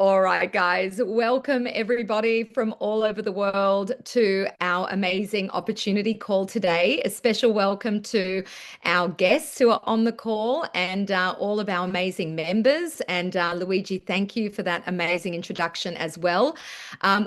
All right, guys, welcome everybody from all over the world to our amazing opportunity call today. A special welcome to our guests who are on the call and all of our amazing members. And Luigi, thank you for that amazing introduction as well.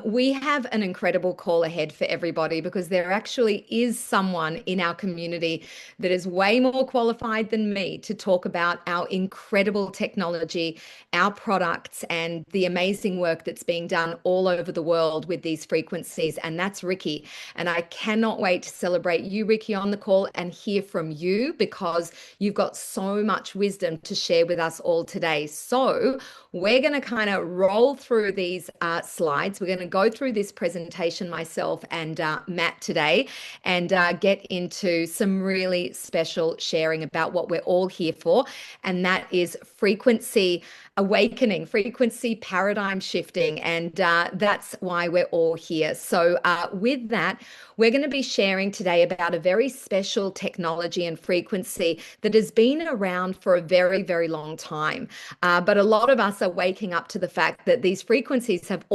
We have an incredible call ahead for everybody because there actually is someone in our community that is way more qualified than me to talk about our incredible technology, our products, and the amazing work that's being done all over the world with these frequencies. And that's Ricky. And I cannot wait to celebrate you, Ricky, on the call and hear from you because you've got so much wisdom to share with us all today. So we're going to kind of roll through these slides. We're going to go through this presentation, myself and Matt today, and get into some really special sharing about what we're all here for. And that is frequency awakening, frequency paradigm shifting. And that's why we're all here. So with that, we're going to be sharing today about a very special technology and frequency that has been around for a very, very long time. But a lot of us are waking up to the fact that these frequencies have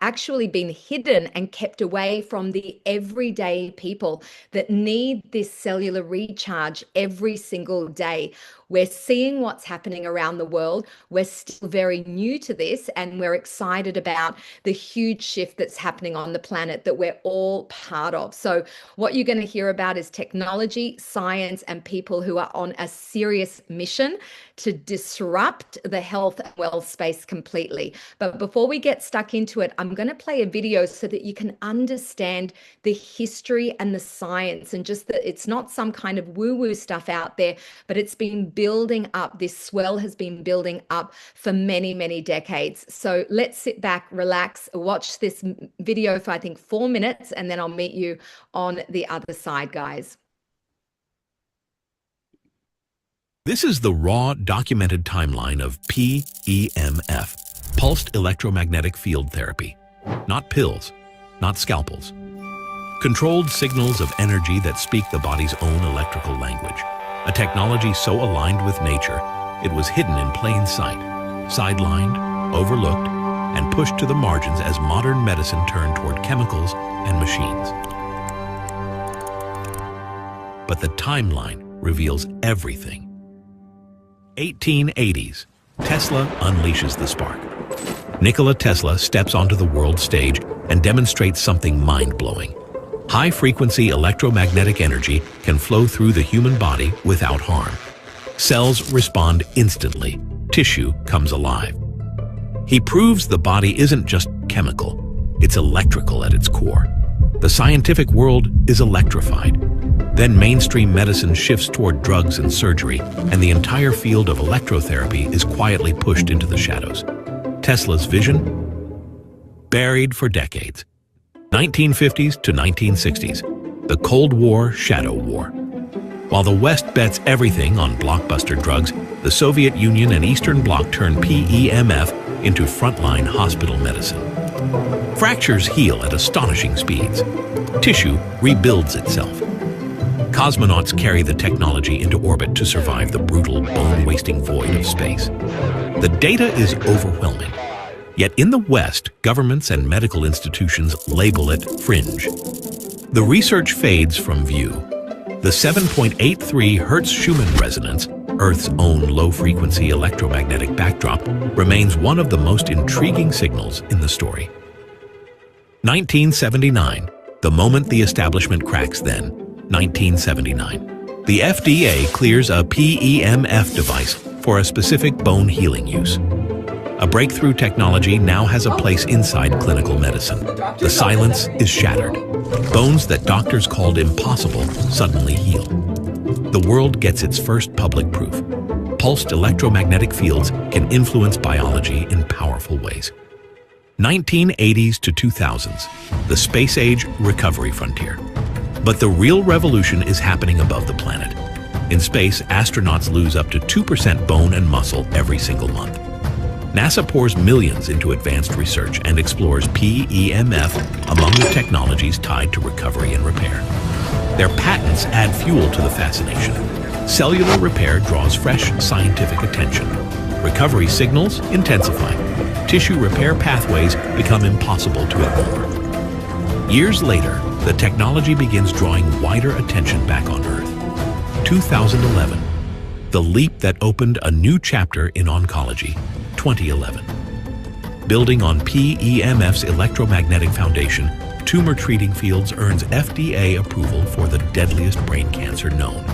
actually been hidden and kept away from the everyday people that need this cellular recharge every single day. We're seeing what's happening around the world. We're still very new to this, and we're excited about the huge shift that's happening on the planet that we're all part of. So what you're going to hear about is technology, science, and people who are on a serious mission to disrupt the health and wealth space completely. But before we get stuck into it, I'm going to play a video so that you can understand the history and the science, and just that it's not some kind of woo-woo stuff out there, but it's been building up. This swell has been building up for many, many decades. So let's sit back, relax, watch this video for I think 4 minutes, and then I'll meet you on the other side, guys. This is the raw, documented timeline of PEMF, pulsed electromagnetic field therapy. Not pills, not scalpels. Controlled signals of energy that speak the body's own electrical language. A technology so aligned with nature, it was hidden in plain sight, sidelined, overlooked, and pushed to the margins as modern medicine turned toward chemicals and machines. But the timeline reveals everything. 1880s, Tesla unleashes the spark. Nikola Tesla steps onto the world stage and demonstrates something mind-blowing. High-frequency electromagnetic energy can flow through the human body without harm. Cells respond instantly. Tissue comes alive. He proves the body isn't just chemical, it's electrical at its core. The scientific world is electrified. Then mainstream medicine shifts toward drugs and surgery, and the entire field of electrotherapy is quietly pushed into the shadows. Tesla's vision? Buried for decades. 1950s to 1960s, the Cold War Shadow War. While the West bets everything on blockbuster drugs, the Soviet Union and Eastern Bloc turn PEMF into frontline hospital medicine. Fractures heal at astonishing speeds. Tissue rebuilds itself. Cosmonauts carry the technology into orbit to survive the brutal, bone-wasting void of space. The data is overwhelming. Yet in the West, governments and medical institutions label it fringe. The research fades from view. The 7.83 Hertz-Schumann resonance, Earth's own low-frequency electromagnetic backdrop, remains one of the most intriguing signals in the story. 1979, the moment the establishment cracks then, 1979. The FDA clears a PEMF device for a specific bone healing use. A breakthrough technology now has a place inside clinical medicine. The silence is shattered. Bones that doctors called impossible suddenly heal. The world gets its first public proof. Pulsed electromagnetic fields can influence biology in powerful ways. 1980s to 2000s, the space age recovery frontier. But the real revolution is happening above the planet. In space, astronauts lose up to 2% bone and muscle every single month. NASA pours millions into advanced research and explores PEMF among the technologies tied to recovery and repair. Their patents add fuel to the fascination. Cellular repair draws fresh scientific attention. Recovery signals intensify. tissue repair pathways become impossible to ignore. Years later, the technology begins drawing wider attention back on Earth. 2011, the leap that opened a new chapter in oncology. 2011. Building on PEMF's electromagnetic foundation, Tumor Treating Fields earns FDA approval for the deadliest brain cancer known.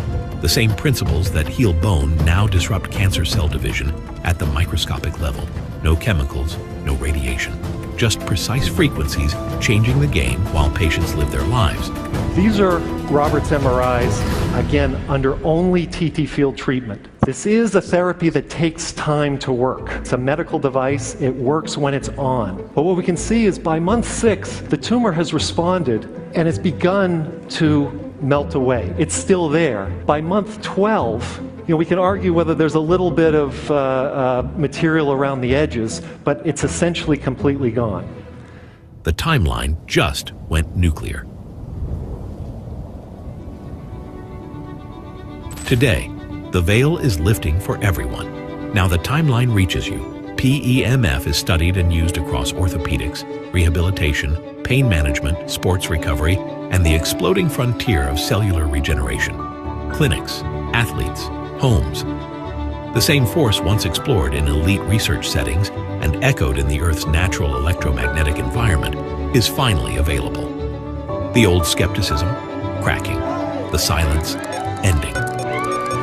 The same principles that heal bone now disrupt cancer cell division at the microscopic level. No chemicals, no radiation. Just precise frequencies changing the game while patients live their lives. These are Robert's MRIs, again, under only TT field treatment. This is a therapy that takes time to work. It's a medical device. It works when it's on. But what we can see is by month 6, the tumor has responded and it's begun to melt away. It's still there. By month 12, we can argue whether there's a little bit of material around the edges, but it's essentially completely gone. The timeline just went nuclear. Today, the veil is lifting for everyone. Now the timeline reaches you. PEMF is studied and used across orthopedics, rehabilitation, pain management, sports recovery, and the exploding frontier of cellular regeneration. Clinics, athletes, homes. The same force once explored in elite research settings and echoed in the Earth's natural electromagnetic environment is finally available. The old skepticism, cracking. The silence, ending.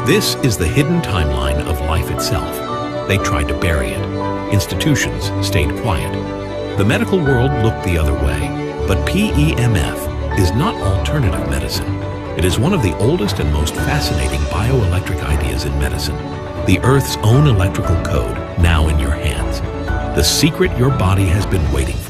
This is the hidden timeline of life itself. They tried to bury it. Institutions stayed quiet. The medical world looked the other way. But PEMF is not alternative medicine. It is one of the oldest and most fascinating bioelectric ideas in medicine. The Earth's own electrical code, now in your hands. The secret your body has been waiting for.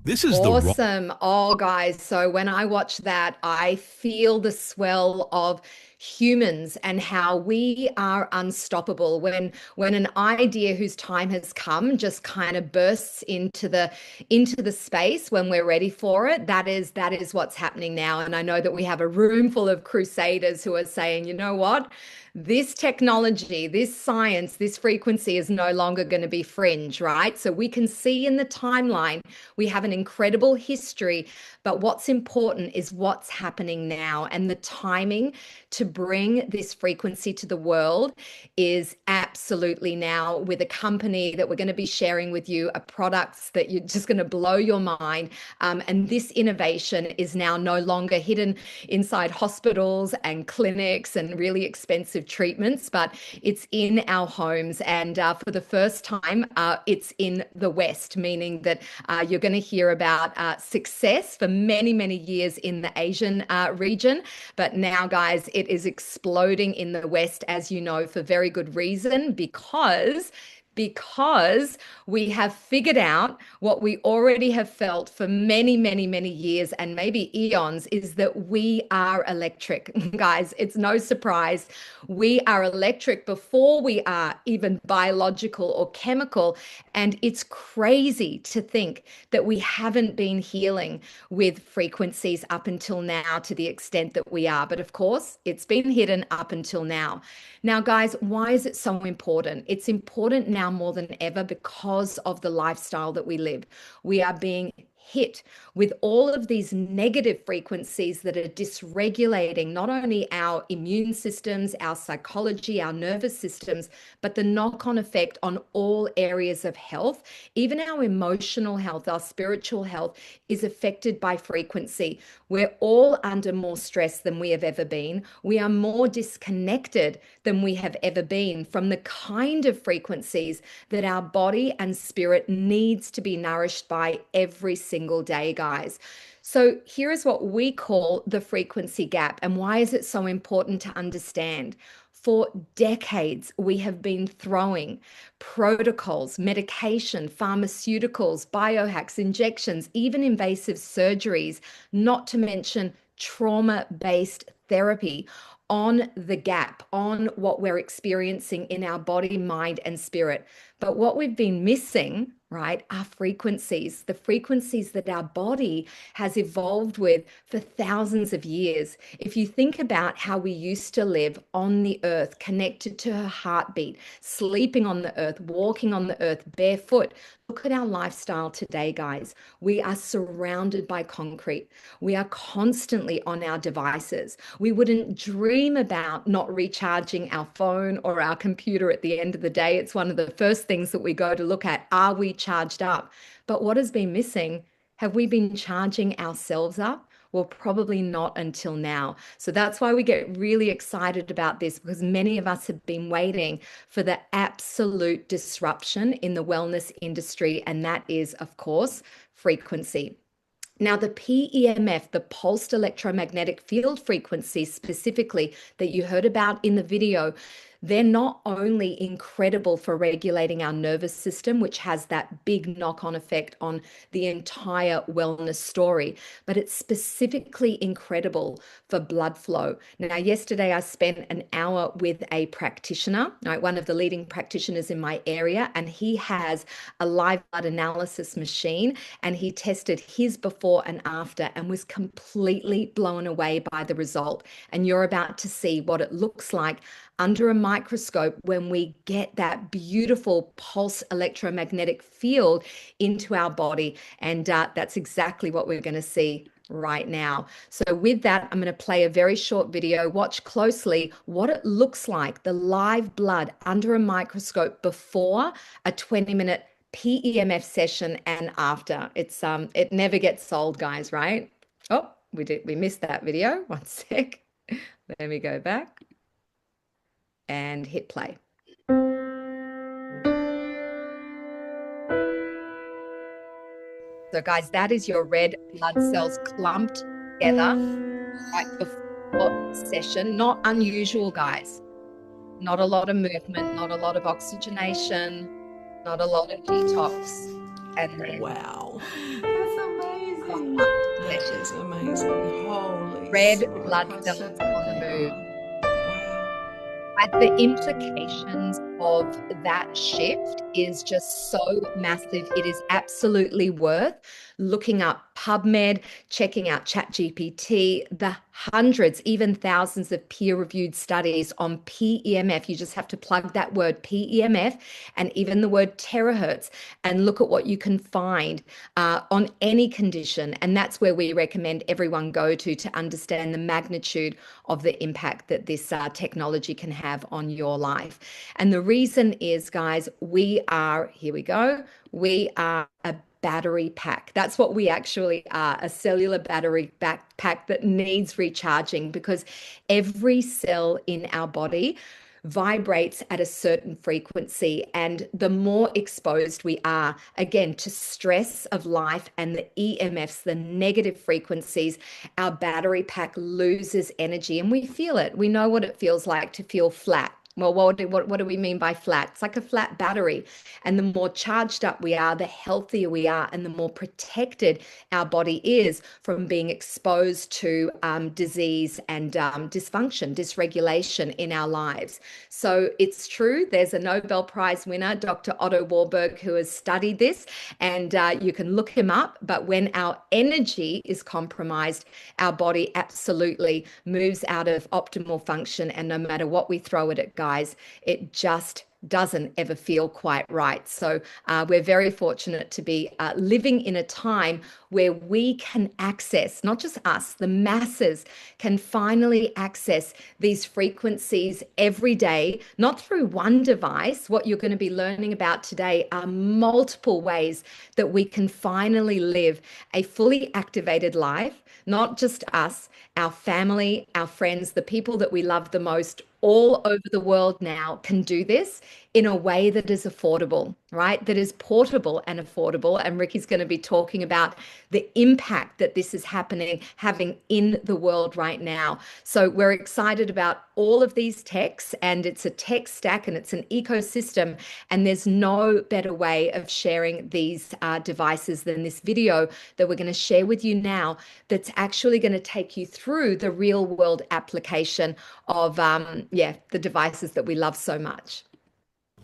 This is awesome. Oh, guys. So when I watch that, I feel the swell of humans and how we are unstoppable when an idea whose time has come just kind of bursts into the space when we're ready for it. That is what's happening now. And I know that we have a room full of crusaders who are saying, you know what? This technology, this science, this frequency is no longer going to be fringe, right? So we can see in the timeline, we have an incredible history, but what's important is what's happening now. And the timing to bring this frequency to the world is absolutely now, with a company that we're going to be sharing with you, a products that you're just going to blow your mind. And this innovation is now no longer hidden inside hospitals and clinics and really expensive treatments, but it's in our homes. And for the first time, it's in the West, meaning that you're going to hear about success for many, many years in the Asian region. But now, guys, it is exploding in the West, as you know, for very good reason, because we have figured out what we already have felt for many, many, many years and maybe eons, is that we are electric. Guys, it's no surprise. We are electric before we are even biological or chemical. And it's crazy to think that we haven't been healing with frequencies up until now to the extent that we are. But of course, it's been hidden up until now. Now, guys, why is it so important? It's important now more than ever because of the lifestyle that we live. We are being hit with all of these negative frequencies that are dysregulating not only our immune systems, our psychology, our nervous systems, but the knock-on effect on all areas of health. Even our emotional health, our spiritual health is affected by frequency. We're all under more stress than we have ever been. We are more disconnected than we have ever been from the kind of frequencies that our body and spirit needs to be nourished by every single day, guys. So here is what we call the frequency gap. And why is it so important to understand? For decades, we have been throwing protocols, medication, pharmaceuticals, biohacks, injections, even invasive surgeries, not to mention trauma-based therapy on the gap, on what we're experiencing in our body, mind, and spirit. But what we've been missing, right, are frequencies, the frequencies that our body has evolved with for thousands of years. If you think about how we used to live on the earth, connected to her heartbeat, sleeping on the earth, walking on the earth barefoot, look at our lifestyle today, guys. We are surrounded by concrete. We are constantly on our devices. We wouldn't dream about not recharging our phone or our computer at the end of the day. It's one of the first things that we go to look at. Are we charged up? But what has been missing? Have we been charging ourselves up? Well, probably not until now. So that's why we get really excited about this, because many of us have been waiting for the absolute disruption in the wellness industry. And that is, of course, frequency. Now, the PEMF, the pulsed electromagnetic field frequency specifically that you heard about in the video, they're not only incredible for regulating our nervous system, which has that big knock-on effect on the entire wellness story, but it's specifically incredible for blood flow. Now, yesterday I spent an hour with a practitioner, right, one of the leading practitioners in my area, and he has a live blood analysis machine, and he tested his before and after and was completely blown away by the result. And you're about to see what it looks like under a microscope when we get that beautiful pulse electromagnetic field into our body. And that's exactly what we're going to see right now. So with that, I'm going to play a very short video. Watch closely what it looks like, the live blood under a microscope before a 20-minute PEMF session and after. It never gets old, guys, right? Oh, we missed that video. One sec. Let me go back and hit play. So guys, that is your red blood cells clumped together right before session. Not unusual, guys. Not a lot of movement, not a lot of oxygenation, not a lot of detox. And wow. That's amazing. That is amazing. Holy red blood cells on the move. The implications of that shift is just so massive. It is absolutely worth looking up PubMed, checking out ChatGPT, the hundreds, even thousands of peer-reviewed studies on PEMF. You just have to plug that word PEMF and even the word terahertz and look at what you can find on any condition. And that's where we recommend everyone go to understand the magnitude of the impact that this technology can have on your life. And the reason is, guys, here we go, we are a battery pack. That's what we actually are, a cellular battery pack that needs recharging, because every cell in our body vibrates at a certain frequency. And the more exposed we are, again, to stress of life and the EMFs, the negative frequencies, our battery pack loses energy, and we feel it. We know what it feels like to feel flat. Well, what do we mean by flat? It's like a flat battery. And the more charged up we are, the healthier we are, and the more protected our body is from being exposed to disease and dysfunction, dysregulation in our lives. So it's true. There's a Nobel Prize winner, Dr. Otto Warburg, who has studied this, and you can look him up. But when our energy is compromised, our body absolutely moves out of optimal function. And no matter what we throw at it, guys, it just doesn't ever feel quite right. So we're very fortunate to be living in a time where we can access, not just us, the masses can finally access these frequencies every day, not through one device. What you're going to be learning about today are multiple ways that we can finally live a fully activated life, not just us, our family, our friends, the people that we love the most, all over the world now can do this in a way that is affordable, right? That is portable and affordable. And Ricky's going to be talking about the impact that this is having in the world right now. So we're excited about all of these techs, and it's a tech stack and it's an ecosystem. And there's no better way of sharing these devices than this video that we're going to share with you now, that's actually going to take you through the real world application of the devices that we love so much.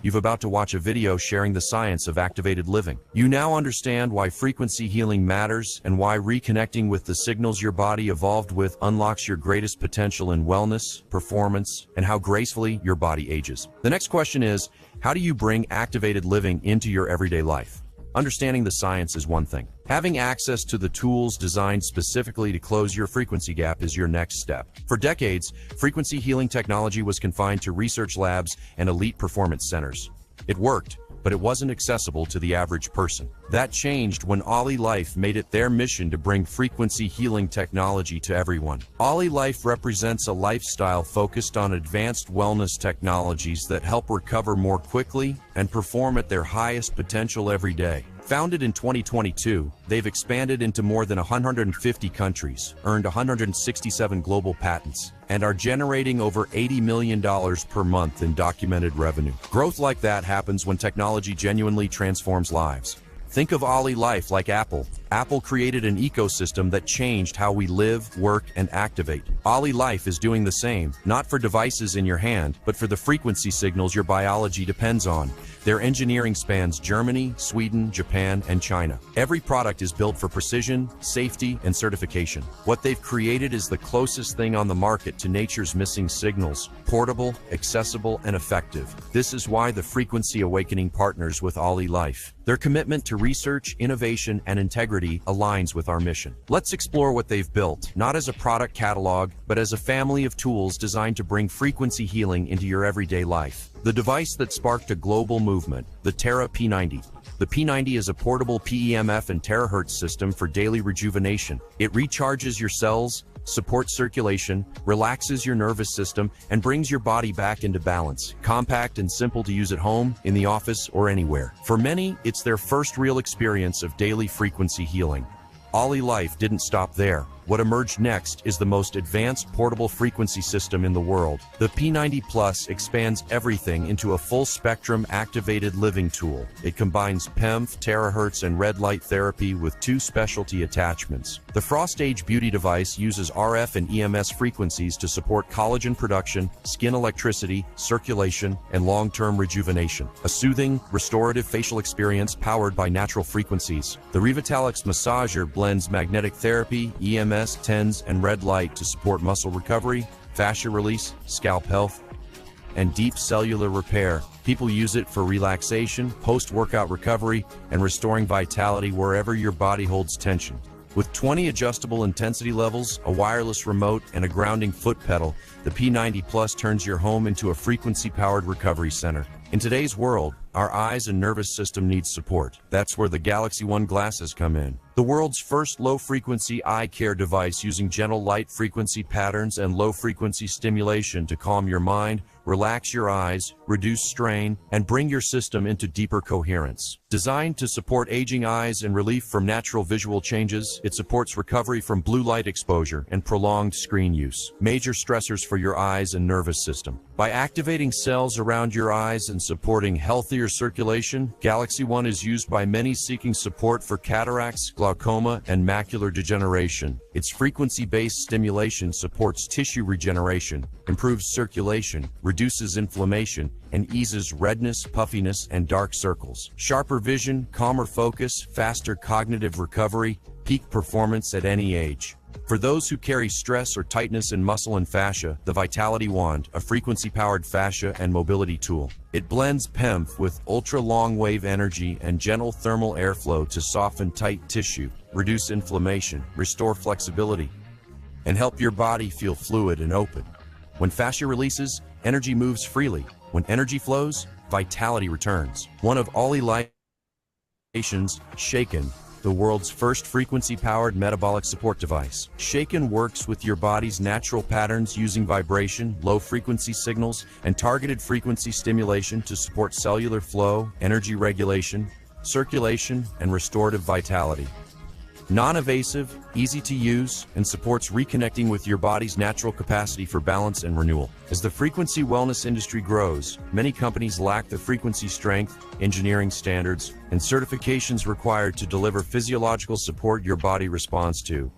You've about to watch a video sharing the science of activated living. You now understand why frequency healing matters and why reconnecting with the signals your body evolved with unlocks your greatest potential in wellness, performance, and how gracefully your body ages. The next question is, how do you bring activated living into your everyday life? Understanding the science is one thing. Having access to the tools designed specifically to close your frequency gap is your next step. For decades, frequency healing technology was confined to research labs and elite performance centers. It worked, but it wasn't accessible to the average person. That changed when OlyLife made it their mission to bring frequency healing technology to everyone. OlyLife represents a lifestyle focused on advanced wellness technologies that help recover more quickly and perform at their highest potential every day. Founded in 2022, they've expanded into more than 150 countries, earned 167 global patents, and are generating over $80 million per month in documented revenue. Growth like that happens when technology genuinely transforms lives. Think of OlyLife like Apple. Apple created an ecosystem that changed how we live, work, and activate. OlyLife is doing the same, not for devices in your hand, but for the frequency signals your biology depends on. Their engineering spans Germany, Sweden, Japan, and China. Every product is built for precision, safety, and certification. What they've created is the closest thing on the market to nature's missing signals: portable, accessible, and effective. This is why the Frequency Awakening partners with OlyLife. Their commitment to research, innovation, and integrity aligns with our mission. Let's explore what they've built, not as a product catalog, but as a family of tools designed to bring frequency healing into your everyday life. The device that sparked a global movement, the Terra P90. The P90 is a portable PEMF and terahertz system for daily rejuvenation. It recharges your cells, supports circulation, relaxes your nervous system, and brings your body back into balance. Compact and simple to use at home, in the office, or anywhere. For many, it's their first real experience of daily frequency healing. OlyLife didn't stop there. What emerged next is the most advanced portable frequency system in the world. The P90 Plus expands everything into a full-spectrum activated living tool. It combines PEMF, terahertz, and red light therapy with 2 specialty attachments. The Frost Age Beauty device uses RF and EMS frequencies to support collagen production, skin electricity, circulation, and long-term rejuvenation. A soothing, restorative facial experience powered by natural frequencies. The Revitalix Massager blends magnetic therapy, EMS, TENS, and red light to support muscle recovery, fascia release, scalp health, and deep cellular repair. People use it for relaxation, post-workout recovery, and restoring vitality wherever your body holds tension. With 20 adjustable intensity levels, a wireless remote, and a grounding foot pedal, the P90 Plus turns your home into a frequency-powered recovery center. In today's world, our eyes and nervous system need support. That's where the Galaxy One glasses come in. The world's first low-frequency eye care device using gentle light frequency patterns and low-frequency stimulation to calm your mind, relax your eyes, reduce strain, and bring your system into deeper coherence. Designed to support aging eyes and relief from natural visual changes, it supports recovery from blue light exposure and prolonged screen use, major stressors for your eyes and nervous system. By activating cells around your eyes and supporting healthier circulation, Galaxy One is used by many seeking support for cataracts, glaucoma, and macular degeneration. Its frequency-based stimulation supports tissue regeneration, improves circulation, reduces inflammation, and eases redness, puffiness, and dark circles. Sharper vision, calmer focus, faster cognitive recovery, peak performance at any age. For those who carry stress or tightness in muscle and fascia, the Vitality Wand, a frequency-powered fascia and mobility tool. It blends PEMF with ultra-long-wave energy and gentle thermal airflow to soften tight tissue, reduce inflammation, restore flexibility, and help your body feel fluid and open. When fascia releases, energy moves freely. When energy flows, vitality returns. One of OlyLife's, Shaken, the world's first frequency-powered metabolic support device. Shaken works with your body's natural patterns using vibration, low-frequency signals, and targeted frequency stimulation to support cellular flow, energy regulation, circulation, and restorative vitality. Non-invasive, easy to use, and supports reconnecting with your body's natural capacity for balance and renewal. As the frequency wellness industry grows, many companies lack the frequency strength, engineering standards, and certifications required to deliver physiological support your body responds to.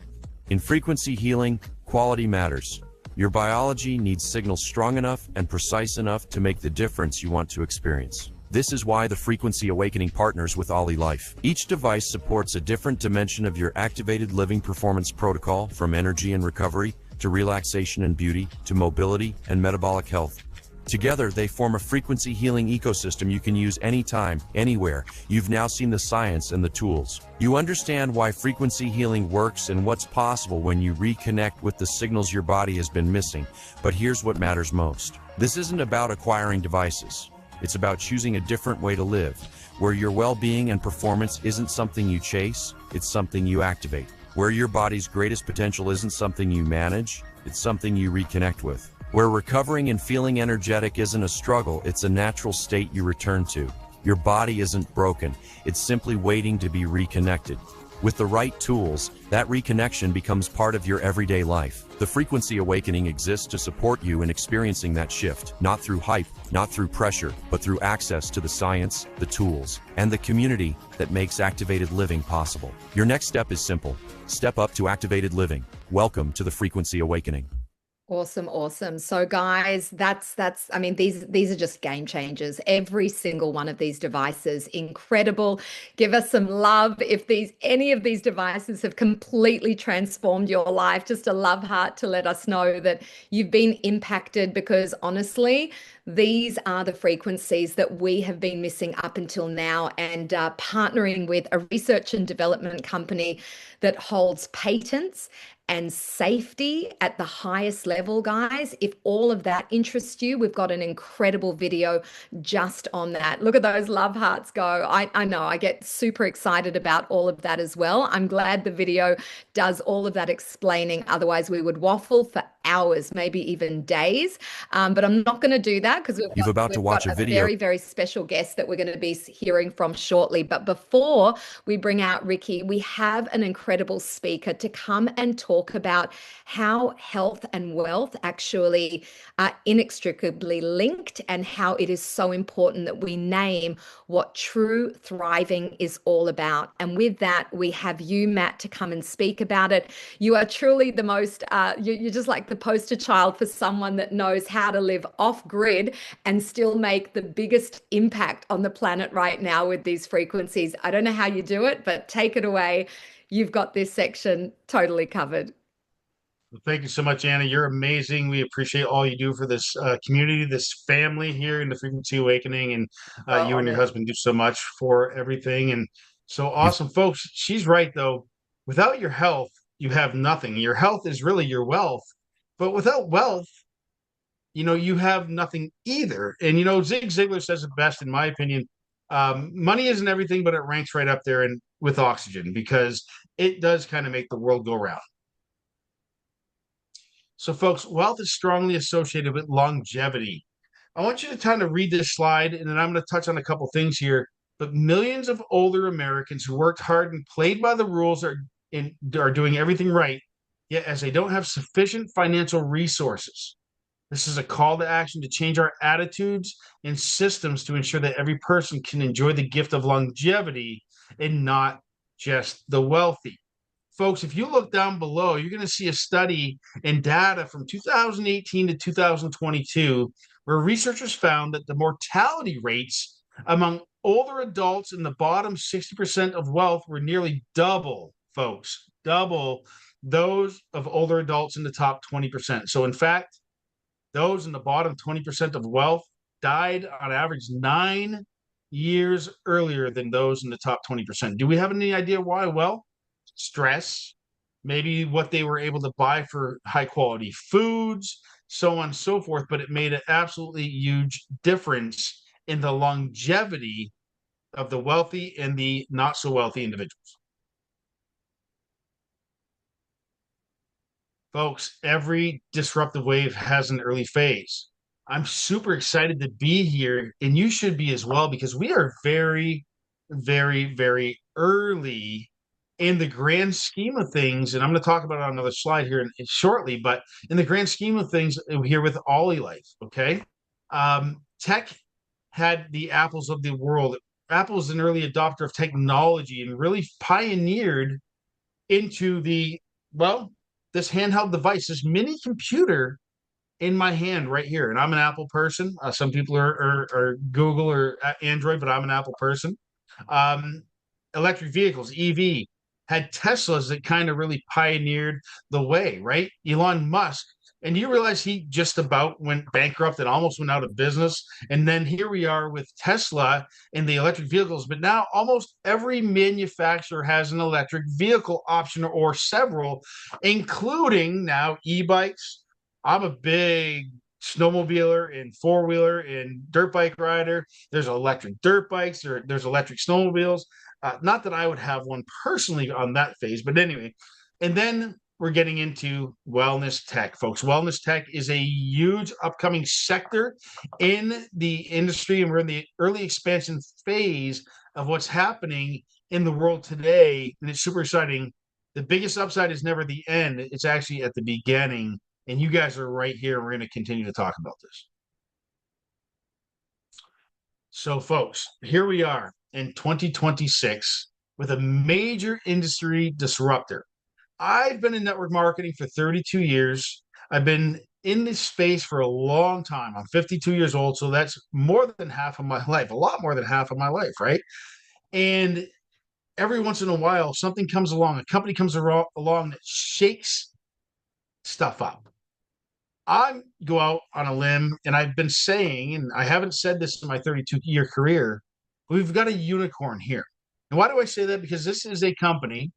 In frequency healing, quality matters. Your biology needs signals strong enough and precise enough to make the difference you want to experience. This is why the Frequency Awakening partners with OlyLife. Each device supports a different dimension of your activated living performance protocol, from energy and recovery, to relaxation and beauty, to mobility and metabolic health. Together, they form a frequency healing ecosystem you can use anytime, anywhere. You've now seen the science and the tools. You understand why frequency healing works and what's possible when you reconnect with the signals your body has been missing. But here's what matters most. This isn't about acquiring devices. It's about choosing a different way to live, where your well-being and performance isn't something you chase, it's something you activate. Where your body's greatest potential isn't something you manage, it's something you reconnect with. Where recovering and feeling energetic isn't a struggle, it's a natural state you return to. Your body isn't broken, it's simply waiting to be reconnected. With the right tools, that reconnection becomes part of your everyday life. The Frequency Awakening exists to support you in experiencing that shift, not through hype, not through pressure, but through access to the science, the tools, and the community that makes activated living possible. Your next step is simple. Step up to activated living. Welcome to the Frequency Awakening. Awesome, awesome. So guys, I mean, these are just game changers. Every single one of these devices, incredible. Give us some love if any of these devices have completely transformed your life. Just a love heart to let us know that you've been impacted, because honestly, these are the frequencies that we have been missing up until now. And partnering with a research and development company that holds patents and safety at the highest level, guys. If all of that interests you, we've got an incredible video just on that. Look at those love hearts go. I know I get super excited about all of that as well. I'm glad the video does all of that explaining. Otherwise, we would waffle for hours, maybe even days. But I'm not going to do that, because we've got a very, very special guest that we're going to be hearing from shortly. But before we bring out Ricky, we have an incredible speaker to come and talk about how health and wealth actually are inextricably linked, and how it is so important that we name what true thriving is all about. And with that, we have you, Matt, to come and speak about it. You are truly the most, you're just like the poster child for someone that knows how to live off grid and still make the biggest impact on the planet right now with these frequencies. I don't know how you do it, but take it away. You've got this section totally covered. Well, thank you so much, Anna. You're amazing. We appreciate all you do for this community, this family here in the Frequency Awakening. And you and your husband do so much for everything. And so awesome, folks. She's right, though. Without your health, you have nothing. Your health is really your wealth. But without wealth, you have nothing either. And, Zig Ziglar says it best, in my opinion. Money isn't everything, but it ranks right up there with oxygen, because it does kind of make the world go round. So, folks, wealth is strongly associated with longevity. I want you to kind of read this slide, and then I'm going to touch on a couple things here. But millions of older Americans who worked hard and played by the rules are doing everything right, yet as they don't have sufficient financial resources. This is a call to action to change our attitudes and systems to ensure that every person can enjoy the gift of longevity and not just the wealthy. Folks, if you look down below, you're going to see a study and data from 2018 to 2022, where researchers found that the mortality rates among older adults in the bottom 60% of wealth were nearly double, folks, double those of older adults in the top 20%. So, in fact, those in the bottom 20% of wealth died on average 9 years earlier than those in the top 20%. Do we have any idea why? Well, stress, maybe what they were able to buy for high quality foods, so on and so forth, but it made an absolutely huge difference in the longevity of the wealthy and the not so wealthy individuals. Folks, every disruptive wave has an early phase. I'm super excited to be here, and you should be as well, because we are very, very, very early in the grand scheme of things. And I'm going to talk about it on another slide here shortly, but in the grand scheme of things here with OlyLife, okay? Tech had the Apples of the world. Apple is an early adopter of technology and really pioneered into this handheld device, this mini computer in my hand right here. And I'm an Apple person. Some people are Google or Android, but I'm an Apple person. Um, Electric vehicles, EV, had Teslas that kind of really pioneered the way, right? Elon Musk. And you realize he just about went bankrupt and almost went out of business. And then here we are with Tesla and the electric vehicles. But now almost every manufacturer has an electric vehicle option or several, including now e-bikes. I'm a big snowmobiler and four-wheeler and dirt bike rider. There's electric dirt bikes, there's electric snowmobiles. Not that I would have one personally on that phase, but anyway. And then we're getting into wellness tech, folks. Wellness tech is a huge upcoming sector in the industry, and we're in the early expansion phase of what's happening in the world today, and it's super exciting. The biggest upside is never the end, it's actually at the beginning, and you guys are right here, and we're going to continue to talk about this. So, folks, here we are in 2026 with a major industry disruptor. I've been in network marketing for 32 years. I've been in this space for a long time. I'm 52 years old, so that's more than half of my life, a lot more than half of my life, right? And every once in a while, something comes along, a company comes along that shakes stuff up. I go out on a limb, and I've been saying, and I haven't said this in my 32-year career, we've got a unicorn here. And why do I say that? Because this is a company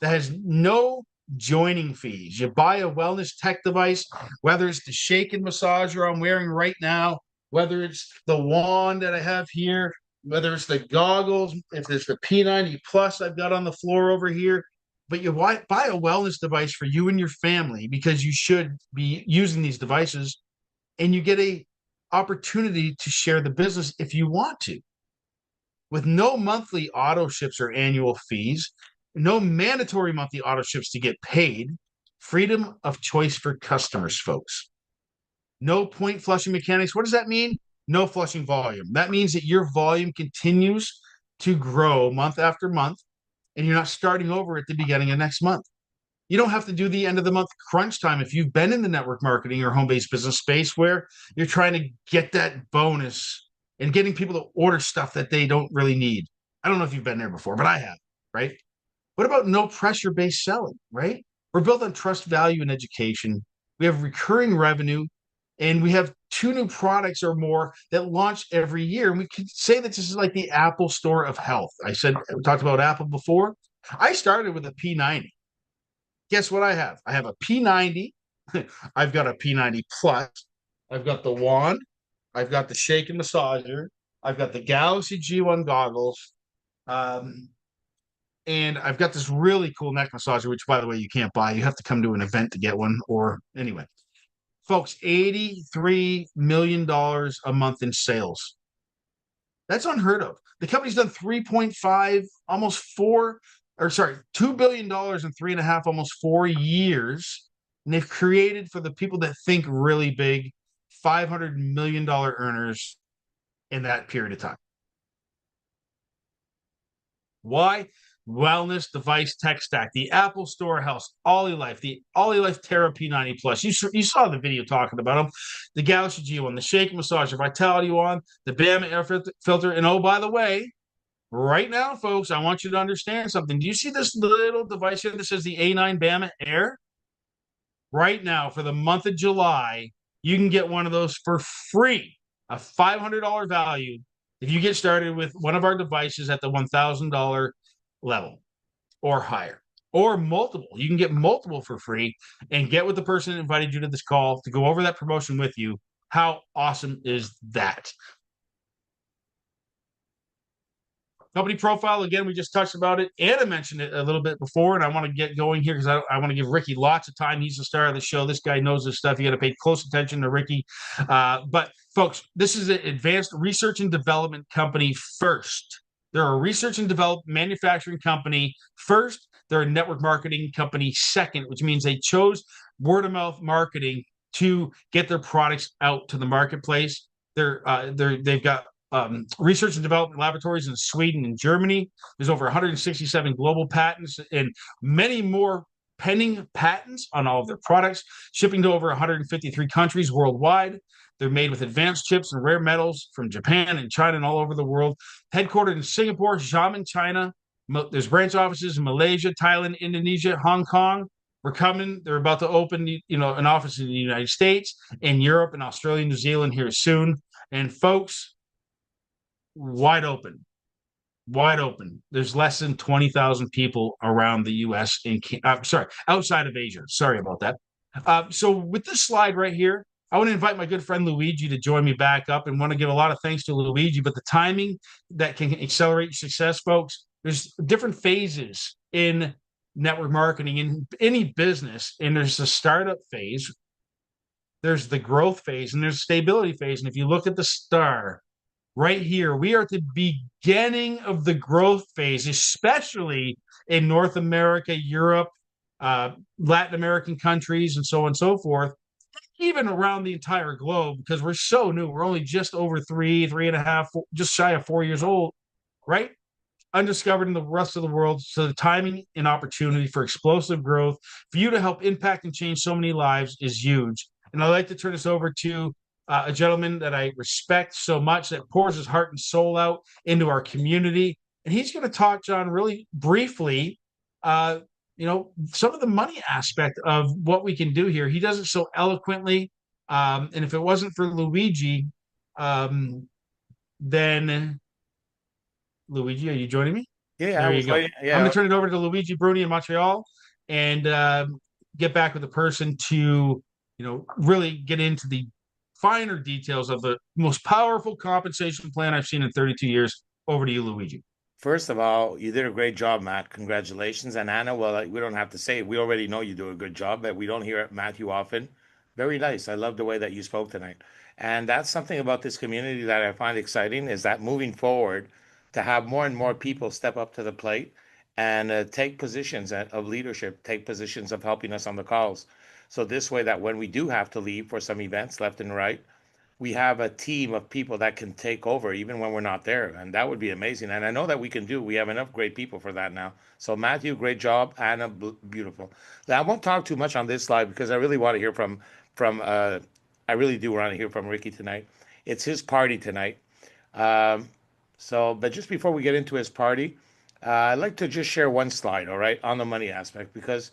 that has no joining fees. You buy a wellness tech device, whether it's the shake and massager I'm wearing right now, whether it's the wand that I have here, whether it's the goggles, if there's the P90 Plus I've got on the floor over here. But you buy a wellness device for you and your family because you should be using these devices, and you get a opportunity to share the business if you want to. With no monthly auto ships or annual fees, no mandatory monthly auto ships to get paid, freedom of choice for customers, folks. No point flushing mechanics. What does that mean? No flushing volume. That means that your volume continues to grow month after month, and you're not starting over at the beginning of next month. You don't have to do the end of the month crunch time if you've been in the network marketing or home-based business space where you're trying to get that bonus and getting people to order stuff that they don't really need. I don't know if you've been there before, but I have, right? What about no pressure-based selling, right? We're built on trust, value, and education. We have recurring revenue, and we have 2 new products or more that launch every year. And we could say that this is like the Apple Store of health. We talked about Apple before. I started with a P90. Guess what I have? I have a P90. I've got a P90 Plus. I've got the wand. I've got the shake and massager. I've got the Galaxy G1 goggles. And I've got this really cool neck massager, which, by the way, you can't buy. You have to come to an event to get one. Or anyway, folks, $83 million a month in sales. That's unheard of. The company's done 3.5, almost 4, or sorry, $2 billion in 3.5, almost 4 years. And they've created, for the people that think really big, $500 million earners in that period of time. Why? Wellness device tech stack, the Apple Store House, OlyLife, the OlyLife Terra P90 Plus. You saw the video talking about them. The Galaxy G1, the Shake Massager, Vitality Wand, the Bama Air Filter. And oh, by the way, right now, folks, I want you to understand something. Do you see this little device here that says the A9 Bama Air? Right now, for the month of July, you can get one of those for free, a $500 value, if you get started with one of our devices at the $1,000 level or higher, or multiple. You can get multiple for free and get with the person that invited you to this call to go over that promotion with you. How awesome is that? Company profile, again, we just touched about it. Anna mentioned it a little bit before, and I want to get going here because I want to give Ricky lots of time. He's the star of the show. This guy knows this stuff. You got to pay close attention to Ricky. But, folks, this is an advanced research and development company first. They're a research and development manufacturing company first. They're a network marketing company second, which means they chose word-of-mouth marketing to get their products out to the marketplace. They've got research and development laboratories in Sweden and Germany. There's over 167 global patents and many more pending patents on all of their products, shipping to over 153 countries worldwide. They're made with advanced chips and rare metals from Japan and China and all over the world. Headquartered in Singapore, Xiamen, China. There's branch offices in Malaysia, Thailand, Indonesia, Hong Kong. We're coming. They're about to open, an office in the United States, in Europe, and Australia, New Zealand here soon. And folks, wide open, wide open. There's less than 20,000 people around the U.S. Outside of Asia. Sorry about that. So with this slide right here, I want to invite my good friend Luigi to join me back up, and want to give a lot of thanks to Luigi. But the timing that can accelerate success, folks, there's different phases in network marketing in any business, and there's the startup phase, there's the growth phase, and there's the stability phase. And if you look at the star right here, we are at the beginning of the growth phase, especially in North America, Europe, Latin American countries, and so on and so forth, even around the entire globe, because we're so new. We're only just over 3.5, just shy of 4 years old, right? Undiscovered in the rest of the world. So the timing and opportunity for explosive growth for you to help impact and change so many lives is huge. And I'd like to turn this over to a gentleman that I respect so much, that pours his heart and soul out into our community. And he's going to talk, John, really briefly, some of the money aspect of what we can do here. He does it so eloquently. And if it wasn't for Luigi, then Luigi, are you joining me? Yeah, There I you was go. waiting. I'm Yeah, going to turn it over to Luigi Bruni in Montreal, and get back with the person to, really get into the finer details of the most powerful compensation plan I've seen in 32 years. Over to you, Luigi. first of all, you did a great job, Matt. Congratulations. And Anna, well, we don't have to say it. We already know you do a good job, but we don't hear it, Matthew, often. Very nice. I love the way that you spoke tonight. And that's something about this community that I find exciting, is that moving forward, to have more and more people step up to the plate and take positions of leadership, take positions of helping us on the calls. So this way that when we do have to leave for some events left and right, we have a team of people that can take over even when we're not there. And that would be amazing. And I know that we can do. We have enough great people for that now. So Matthew, great job. Anna, beautiful. Now, I won't talk too much on this slide because I really want to hear from I really do want to hear from Ricky tonight. It's his party tonight. Um, but just before we get into his party, I'd like to just share one slide, all right, on the money aspect, because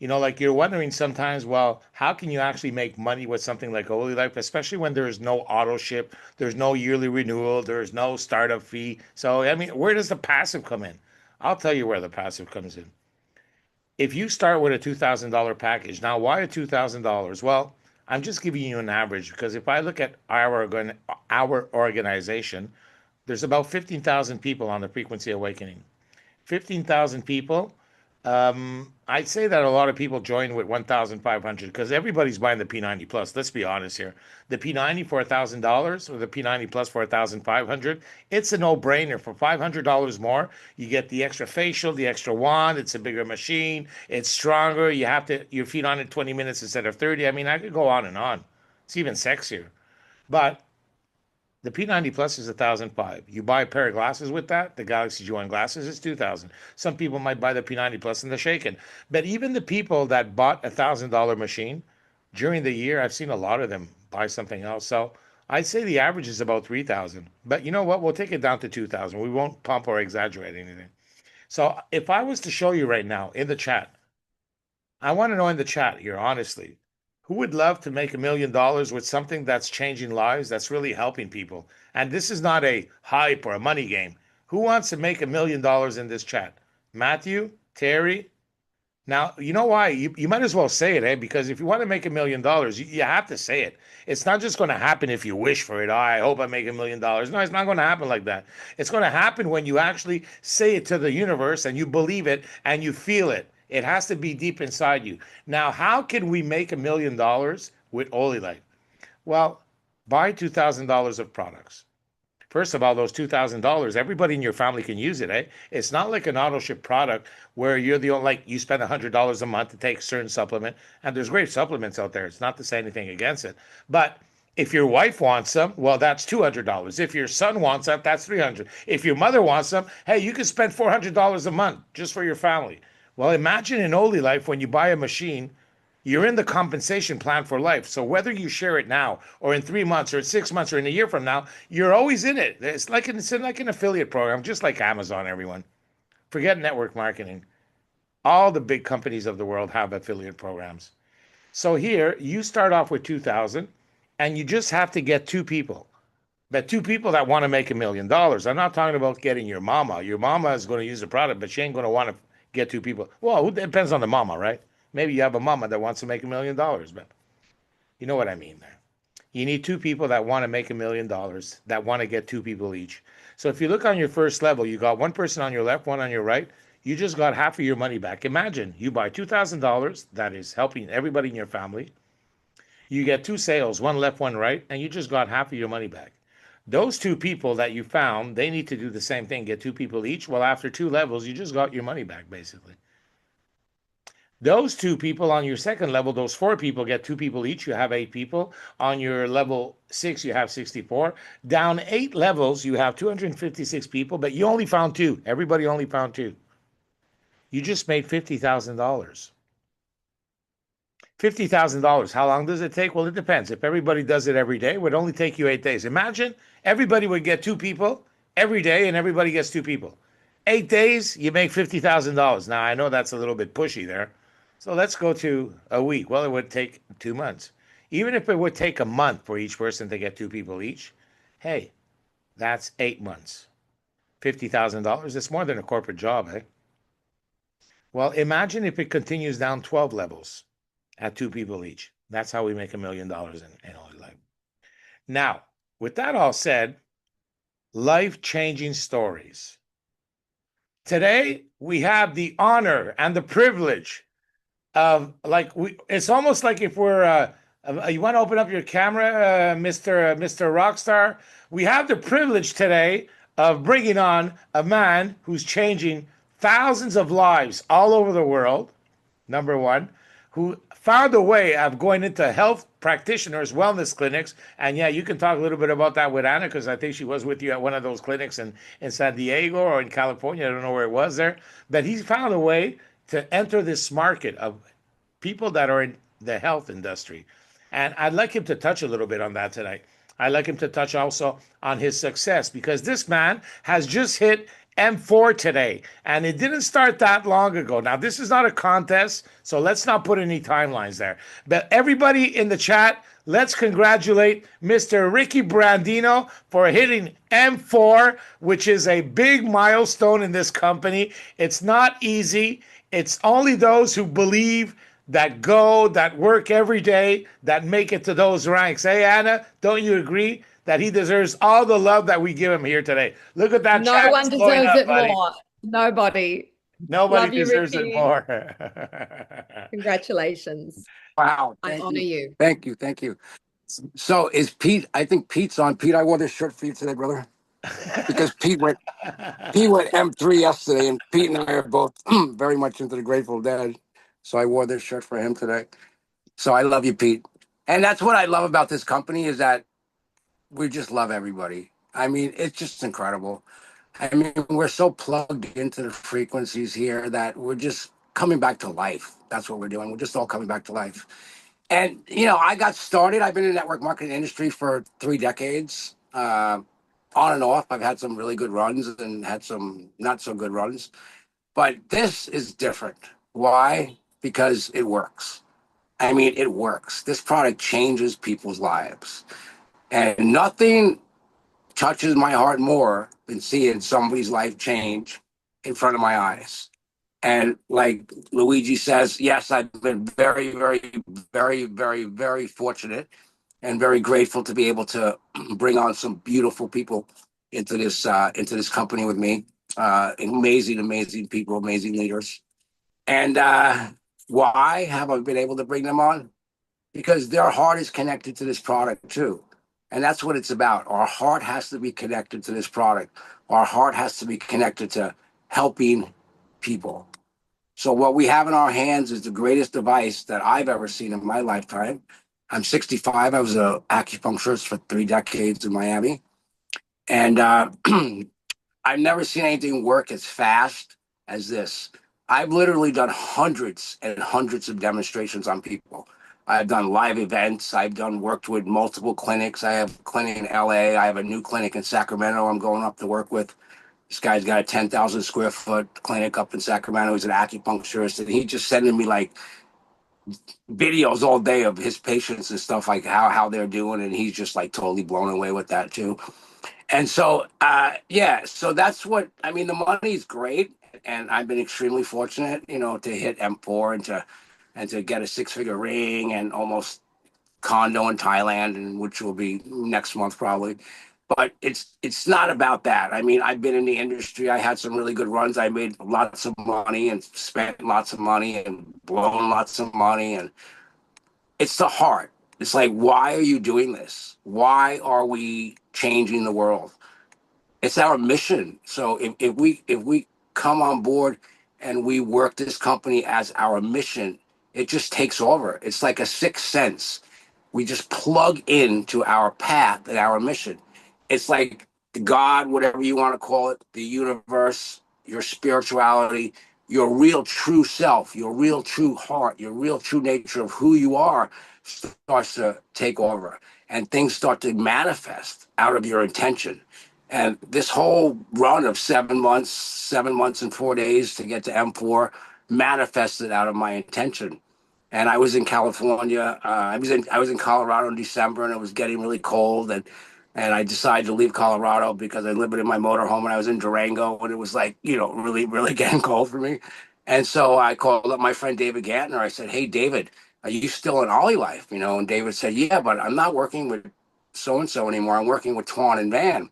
like you're wondering sometimes, well, how can you actually make money with something like OlyLife, especially when there is no auto ship, there's no yearly renewal, there's no startup fee. So, I mean, where does the passive come in? I'll tell you where the passive comes in. If you start with a $2,000 package, now why a $2,000? Well, I'm just giving you an average because if I look at our organization, there's about 15,000 people on the Frequency Awakening. 15,000 people. I'd say that a lot of people join with 1,500 because everybody's buying the P90 Plus. Let's be honest here. The P90 for $1,000 or the P90 Plus for 1,500, it's a no-brainer. For $500 more, you get the extra facial, the extra wand. It's a bigger machine. It's stronger. You have to your feet on it 20 minutes instead of 30. I mean, I could go on and on. It's even sexier. But the P90 Plus is 1,005. You buy a pair of glasses with that, the Galaxy G1 glasses is 2,000. Some people might buy the P90 Plus and they're shaken. But even the people that bought $1,000 machine during the year, I've seen a lot of them buy something else. So I'd say the average is about 3,000. But you know what? We'll take it down to 2,000. We won't pump or exaggerate anything. So if I was to show you right now in the chat, I want to know in the chat here, honestly, who would love to make $1 million with something that's changing lives, that's really helping people? And this is not a hype or a money game. Who wants to make $1 million in this chat? Matthew, Terry. Now, you know why? You might as well say it, eh? Because if you want to make $1 million, you have to say it. It's not just going to happen if you wish for it. Oh, I hope I make $1 million. No, it's not going to happen like that. It's going to happen when you actually say it to the universe and you believe it and you feel it. It has to be deep inside you. Now, how can we make $1 million with OlyLife? Well, buy $2,000 of products. First of all, those $2,000, everybody in your family can use it, eh? It's not like an auto ship product where you're the only, like you spend $100 a month to take a certain supplement. And there's great supplements out there. It's not to say anything against it. But if your wife wants them, well, that's $200. If your son wants them, that's $300. If your mother wants them, hey, you can spend $400 a month just for your family. Well, imagine in OlyLife, when you buy a machine, you're in the compensation plan for life. So whether you share it now or in 3 months or 6 months or in a year from now, you're always in it. It's like an affiliate program, just like Amazon, everyone. Forget network marketing. All the big companies of the world have affiliate programs. So here you start off with 2,000 and you just have to get two people. But two people that want to make $1 million. I'm not talking about getting your mama. Your mama is going to use the product, but she ain't going to want to get two people. Well, it depends on the mama, right? Maybe you have a mama that wants to make $1 million, but you know what I mean there. You need two people that want to make $1 million, that want to get two people each. So if you look on your first level, you got one person on your left, one on your right. You just got half of your money back. Imagine you buy $2,000. That is helping everybody in your family. You get two sales, one left, one right, and you just got half of your money back. Those two people that you found, they need to do the same thing, get two people each. Well, after two levels, you just got your money back, basically. Those two people on your second level, those four people get two people each. You have eight people. On your level 6, you have 64. Down 8 levels, you have 256 people, but you only found two. Everybody only found two. You just made $50,000. $50,000. How long does it take? Well, it depends. If everybody does it every day, it would only take you 8 days. Imagine everybody would get two people every day and everybody gets two people. 8 days, you make $50,000. Now, I know that's a little bit pushy there. So let's go to a week. Well, it would take 2 months. Even if it would take a month for each person to get two people each, hey, that's 8 months. $50,000. It's more than a corporate job, eh? Well, imagine if it continues down 12 levels at two people each. That's how we make $1 million in OlyLife. Now, with that all said, life-changing stories. Today, we have the honor and the privilege of, it's almost like if we're, you want to open up your camera, Mr. Rockstar? We have the privilege today of bringing on a man who's changing thousands of lives all over the world, number one, who found a way of going into health practitioners, wellness clinics. And yeah, you can talk a little bit about that with Anna, because I think she was with you at one of those clinics in San Diego or in California. I don't know where it was there. But he's found a way to enter this market of people that are in the health industry. And I'd like him to touch a little bit on that tonight. I'd like him to touch also on his success, because this man has just hit M4 today, and it didn't start that long ago. Now, this is not a contest, so let's not put any timelines there. But everybody in the chat, let's congratulate Mr. Ricky Brandino for hitting M4, which is a big milestone in this company. It's not easy. It's only those who believe, that work every day, that make it to those ranks. Hey, Anna, don't you agree that he deserves all the love that we give him here today? Look at that No chat. one deserves it more. Nobody. Nobody Love you, deserves it Ricky. more. Congratulations. Wow. I honor you. Thank you. Thank you. So is Pete, I think Pete's on. Pete, I wore this shirt for you today, brother. Because Pete went M3 yesterday, and Pete and I are both very much into the Grateful Dead. So I wore this shirt for him today. So I love you, Pete. And that's what I love about this company, is that we just love everybody. I mean, it's just incredible. I mean, we're so plugged into the frequencies here that we're just coming back to life. That's what we're doing. We're just all coming back to life. And, I got started. I've been in the network marketing industry for 3 decades. On and off. I've had some really good runs and had some not so good runs. But this is different. Why? Because it works. I mean, it works. This product changes people's lives. And nothing touches my heart more than seeing somebody's life change in front of my eyes. And like Luigi says, yes, I've been very, very, very, very, very fortunate and very grateful to be able to bring on some beautiful people into this company with me. Amazing, amazing people, amazing leaders. And why have I been able to bring them on? Because their heart is connected to this product too. And that's what it's about. Our heart has to be connected to this product. Our heart has to be connected to helping people. So what we have in our hands is the greatest device that I've ever seen in my lifetime. I'm 65. I was an acupuncturist for 3 decades in Miami. And I've never seen anything work as fast as this. I've literally done hundreds and hundreds of demonstrations on people. I've done live events. I've worked with multiple clinics. I have a clinic in LA. I have a new clinic in Sacramento I'm going up to work with. This guy's got a 10,000 square foot clinic up in Sacramento. He's an acupuncturist, and he just sending me like videos all day of his patients and stuff, like how they're doing, and he's just like totally blown away with that too. And so yeah, so that's what I mean. The money's great, and I've been extremely fortunate, to hit M4 and to get a six-figure ring and almost condo in Thailand, and which will be next month probably. But it's not about that. I mean, I've been in the industry. I had some really good runs. I made lots of money and spent lots of money and blown lots of money. And it's the heart. It's like, why are you doing this? Why are we changing the world? It's our mission. So if we come on board and we work this company as our mission, it just takes over. It's like a sixth sense. We just plug into our path and our mission. It's like God, whatever you want to call it, the universe, your spirituality, your real true self, your real true heart, your real true nature of who you are starts to take over, and things start to manifest out of your intention. And this whole run of 7 months and 4 days to get to M4 manifested out of my intention. And I was in California. I was in Colorado in December, and it was getting really cold, and I decided to leave Colorado because I lived in my motorhome, and I was in Durango, and it was like, really really getting cold for me. And so I called up my friend David Gantner. I said, "Hey David, are you still in OlyLife?" And David said, "Yeah, but I'm not working with so and so anymore. I'm working with Twan and Van."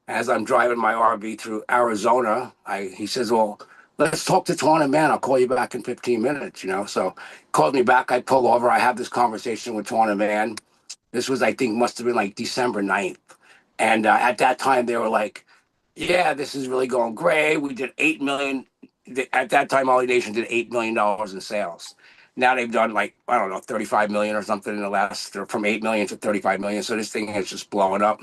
As I'm driving my RV through Arizona, he says, "Well, let's talk to Twan and Van. I'll call you back in 15 minutes." So called me back. I pull over. I have this conversation with Twan and Van. This was, I think, must have been like December 9th. And at that time, they were like, "Yeah, this is really going great. We did 8 million." At that time, OlyNation did $8 million in sales. Now they've done, like, I don't know, 35 million or something in the last, or from 8 million to 35 million. So this thing is just blowing up.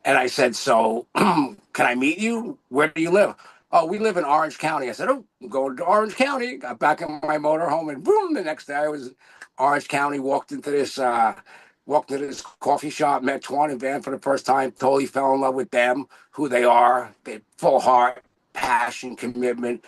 And I said, "So can I meet you? Where do you live?" "Oh, we live in Orange County." I said, "Oh, I'm going to Orange County." Got back in my motorhome, and boom, the next day I was in Orange County, walked into this coffee shop, met Twan and Van for the first time, totally fell in love with them, who they are. They full heart, passion, commitment.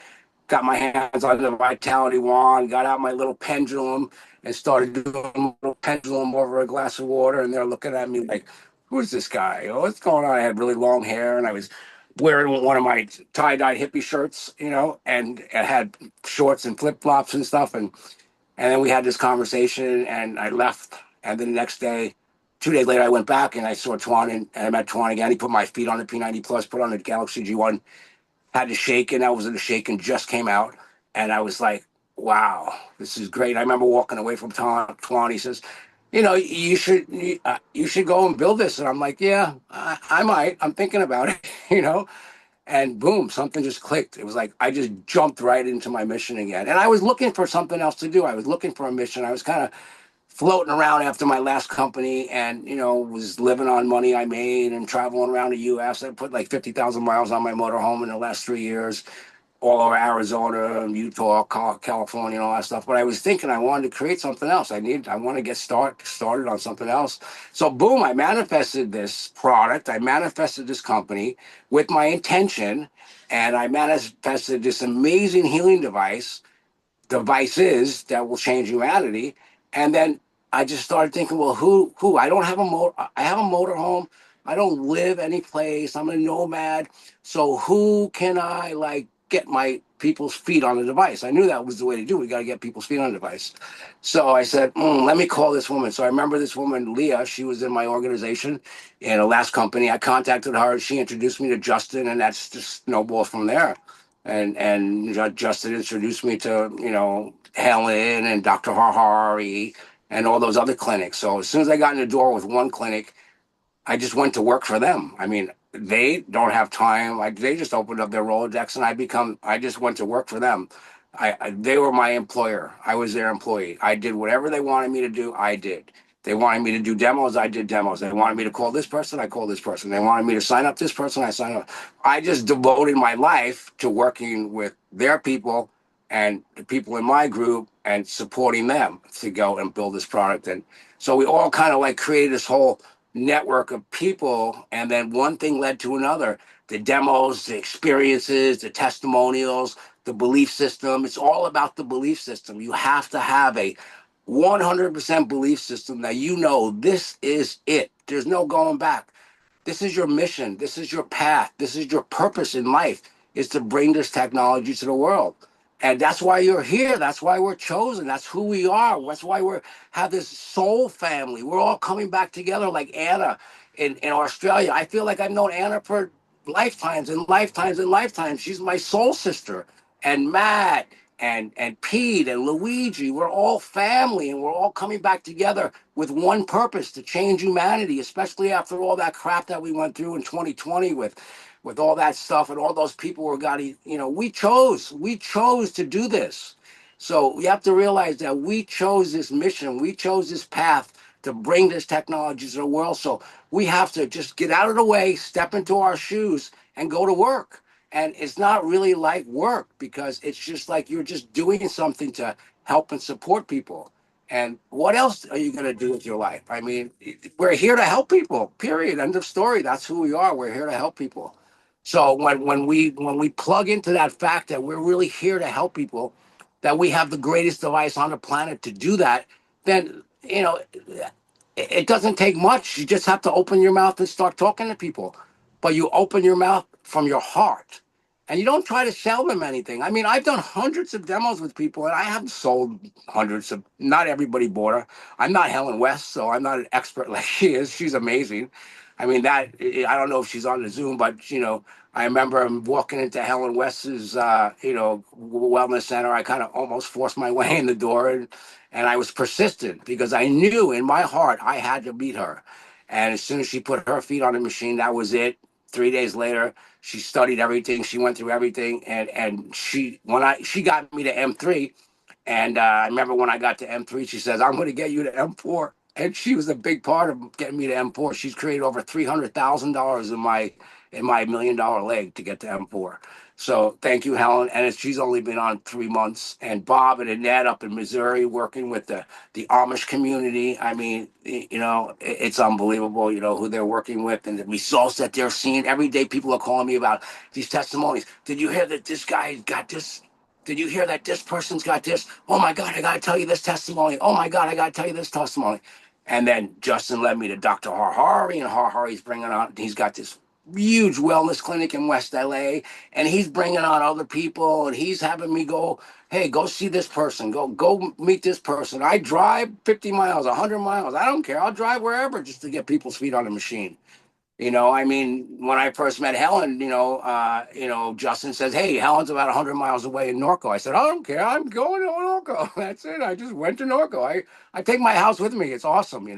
Got my hands on the vitality wand, got out my little pendulum, and started doing a little pendulum over a glass of water. And they're looking at me like, "Who's this guy? Oh, what's going on?" I had really long hair, and I was wearing one of my tie-dye hippie shirts, and I had shorts and flip-flops and stuff. And then we had this conversation, and I left. And then the next day, 2 days later, I went back and I saw Twan, and I met Twan again. He put my feet on the P90 Plus, put on the Galaxy G1, had the Shaken. I was in the Shaken, just came out. And I was like, wow, this is great. I remember walking away from Twan. He says, you should go and build this. And I'm like, yeah, I might. I'm thinking about it, And boom, something just clicked. It was like I just jumped right into my mission again. And I was looking for something else to do. I was looking for a mission. I was kind of floating around after my last company, and was living on money I made and traveling around the US. I put like 50,000 miles on my motorhome in the last 3 years, all over Arizona and Utah, California, and all that stuff. But I was thinking I wanted to create something else. I want to get started on something else. So boom, I manifested this product. I manifested this company with my intention, and I manifested this amazing healing devices that will change humanity. And then I just started thinking, well, who? I don't have I have a motorhome. I don't live any place. I'm a nomad. So who can I like get my people's feet on the device? I knew that was the way to do it. We got to get people's feet on the device. So I said, let me call this woman. So I remember this woman, Leah. She was in my organization in the last company. I contacted her. She introduced me to Justin, and that's just snowballed from there. And Justin introduced me to Helen and Dr. Harhari and all those other clinics. So as soon as I got in the door with one clinic, I just went to work for them. I mean, they don't have time. They just opened up their Rolodex, and I just went to work for them. They were my employer. I was their employee. I did whatever they wanted me to do. I did. They wanted me to do demos. I did demos. They wanted me to call this person. I called this person. They wanted me to sign up this person. I signed up. I just devoted my life to working with their people and the people in my group and supporting them to go and build this product. And so we all kind of like created this whole network of people. And then one thing led to another. The demos, the experiences, the testimonials, the belief system. It's all about the belief system. You have to have a 100% belief system that you know this is it. There's no going back. This is your mission. This is your path. This is your purpose in life, is to bring this technology to the world. And that's why you're here. That's why we're chosen. That's who we are. That's why we have this soul family. We're all coming back together like Anna in Australia. I feel like I've known Anna for lifetimes and lifetimes and lifetimes. She's my soul sister. And Matt and Pete and Luigi, we're all family, and we're all coming back together with one purpose: to change humanity, especially after all that crap that we went through in 2020 with all that stuff and all those people who got, we chose to do this. So we have to realize that we chose this mission, we chose this path to bring this technology to the world. So we have to just get out of the way, step into our shoes, and go to work. And it's not really like work, because it's just like you're just doing something to help and support people. And what else are you going to do with your life? I mean, we're here to help people, period. End of story. That's who we are. We're here to help people. So when we plug into that fact that we're really here to help people, that we have the greatest device on the planet to do that, then, it doesn't take much. You just have to open your mouth and start talking to people. But you open your mouth from your heart, and you don't try to sell them anything. I mean, I've done hundreds of demos with people, and I haven't sold hundreds of, not everybody bought her. I'm not Helen West, so I'm not an expert like she is. She's amazing. I mean, I don't know if she's on the Zoom, but, I remember walking into Helen West's, wellness center. I kind of almost forced my way in the door, and I was persistent because I knew in my heart I had to beat her. And as soon as she put her feet on the machine, that was it. 3 days later, she studied everything. She went through everything, and she got me to M3. And I remember when I got to M3, she says, "I'm going to get you to M4." And she was a big part of getting me to M4. She's created over $300,000 in my $1 million leg to get to M4. So thank you, Helen. And she's only been on 3 months. And Bob and Annette up in Missouri working with the Amish community. I mean, it's unbelievable, who they're working with and the results that they're seeing. Every day people are calling me about these testimonies. Did you hear that this guy got this? Did you hear that this person's got this? Oh my God, I got to tell you this testimony. Oh my God, I got to tell you this testimony. And then Justin led me to Dr. Harhari, and Harhari's bringing on, he's got this huge wellness clinic in West LA, and he's bringing on other people, and he's having me go, hey, go see this person, go meet this person. I drive 50 miles, 100 miles. I don't care. I'll drive wherever just to get people's feet on the machine. I mean, when I first met Helen, Justin says, "Hey, Helen's about 100 miles away in Norco." I said, "I don't care. I'm going to Norco." That's it. I just went to Norco. I take my house with me. It's awesome.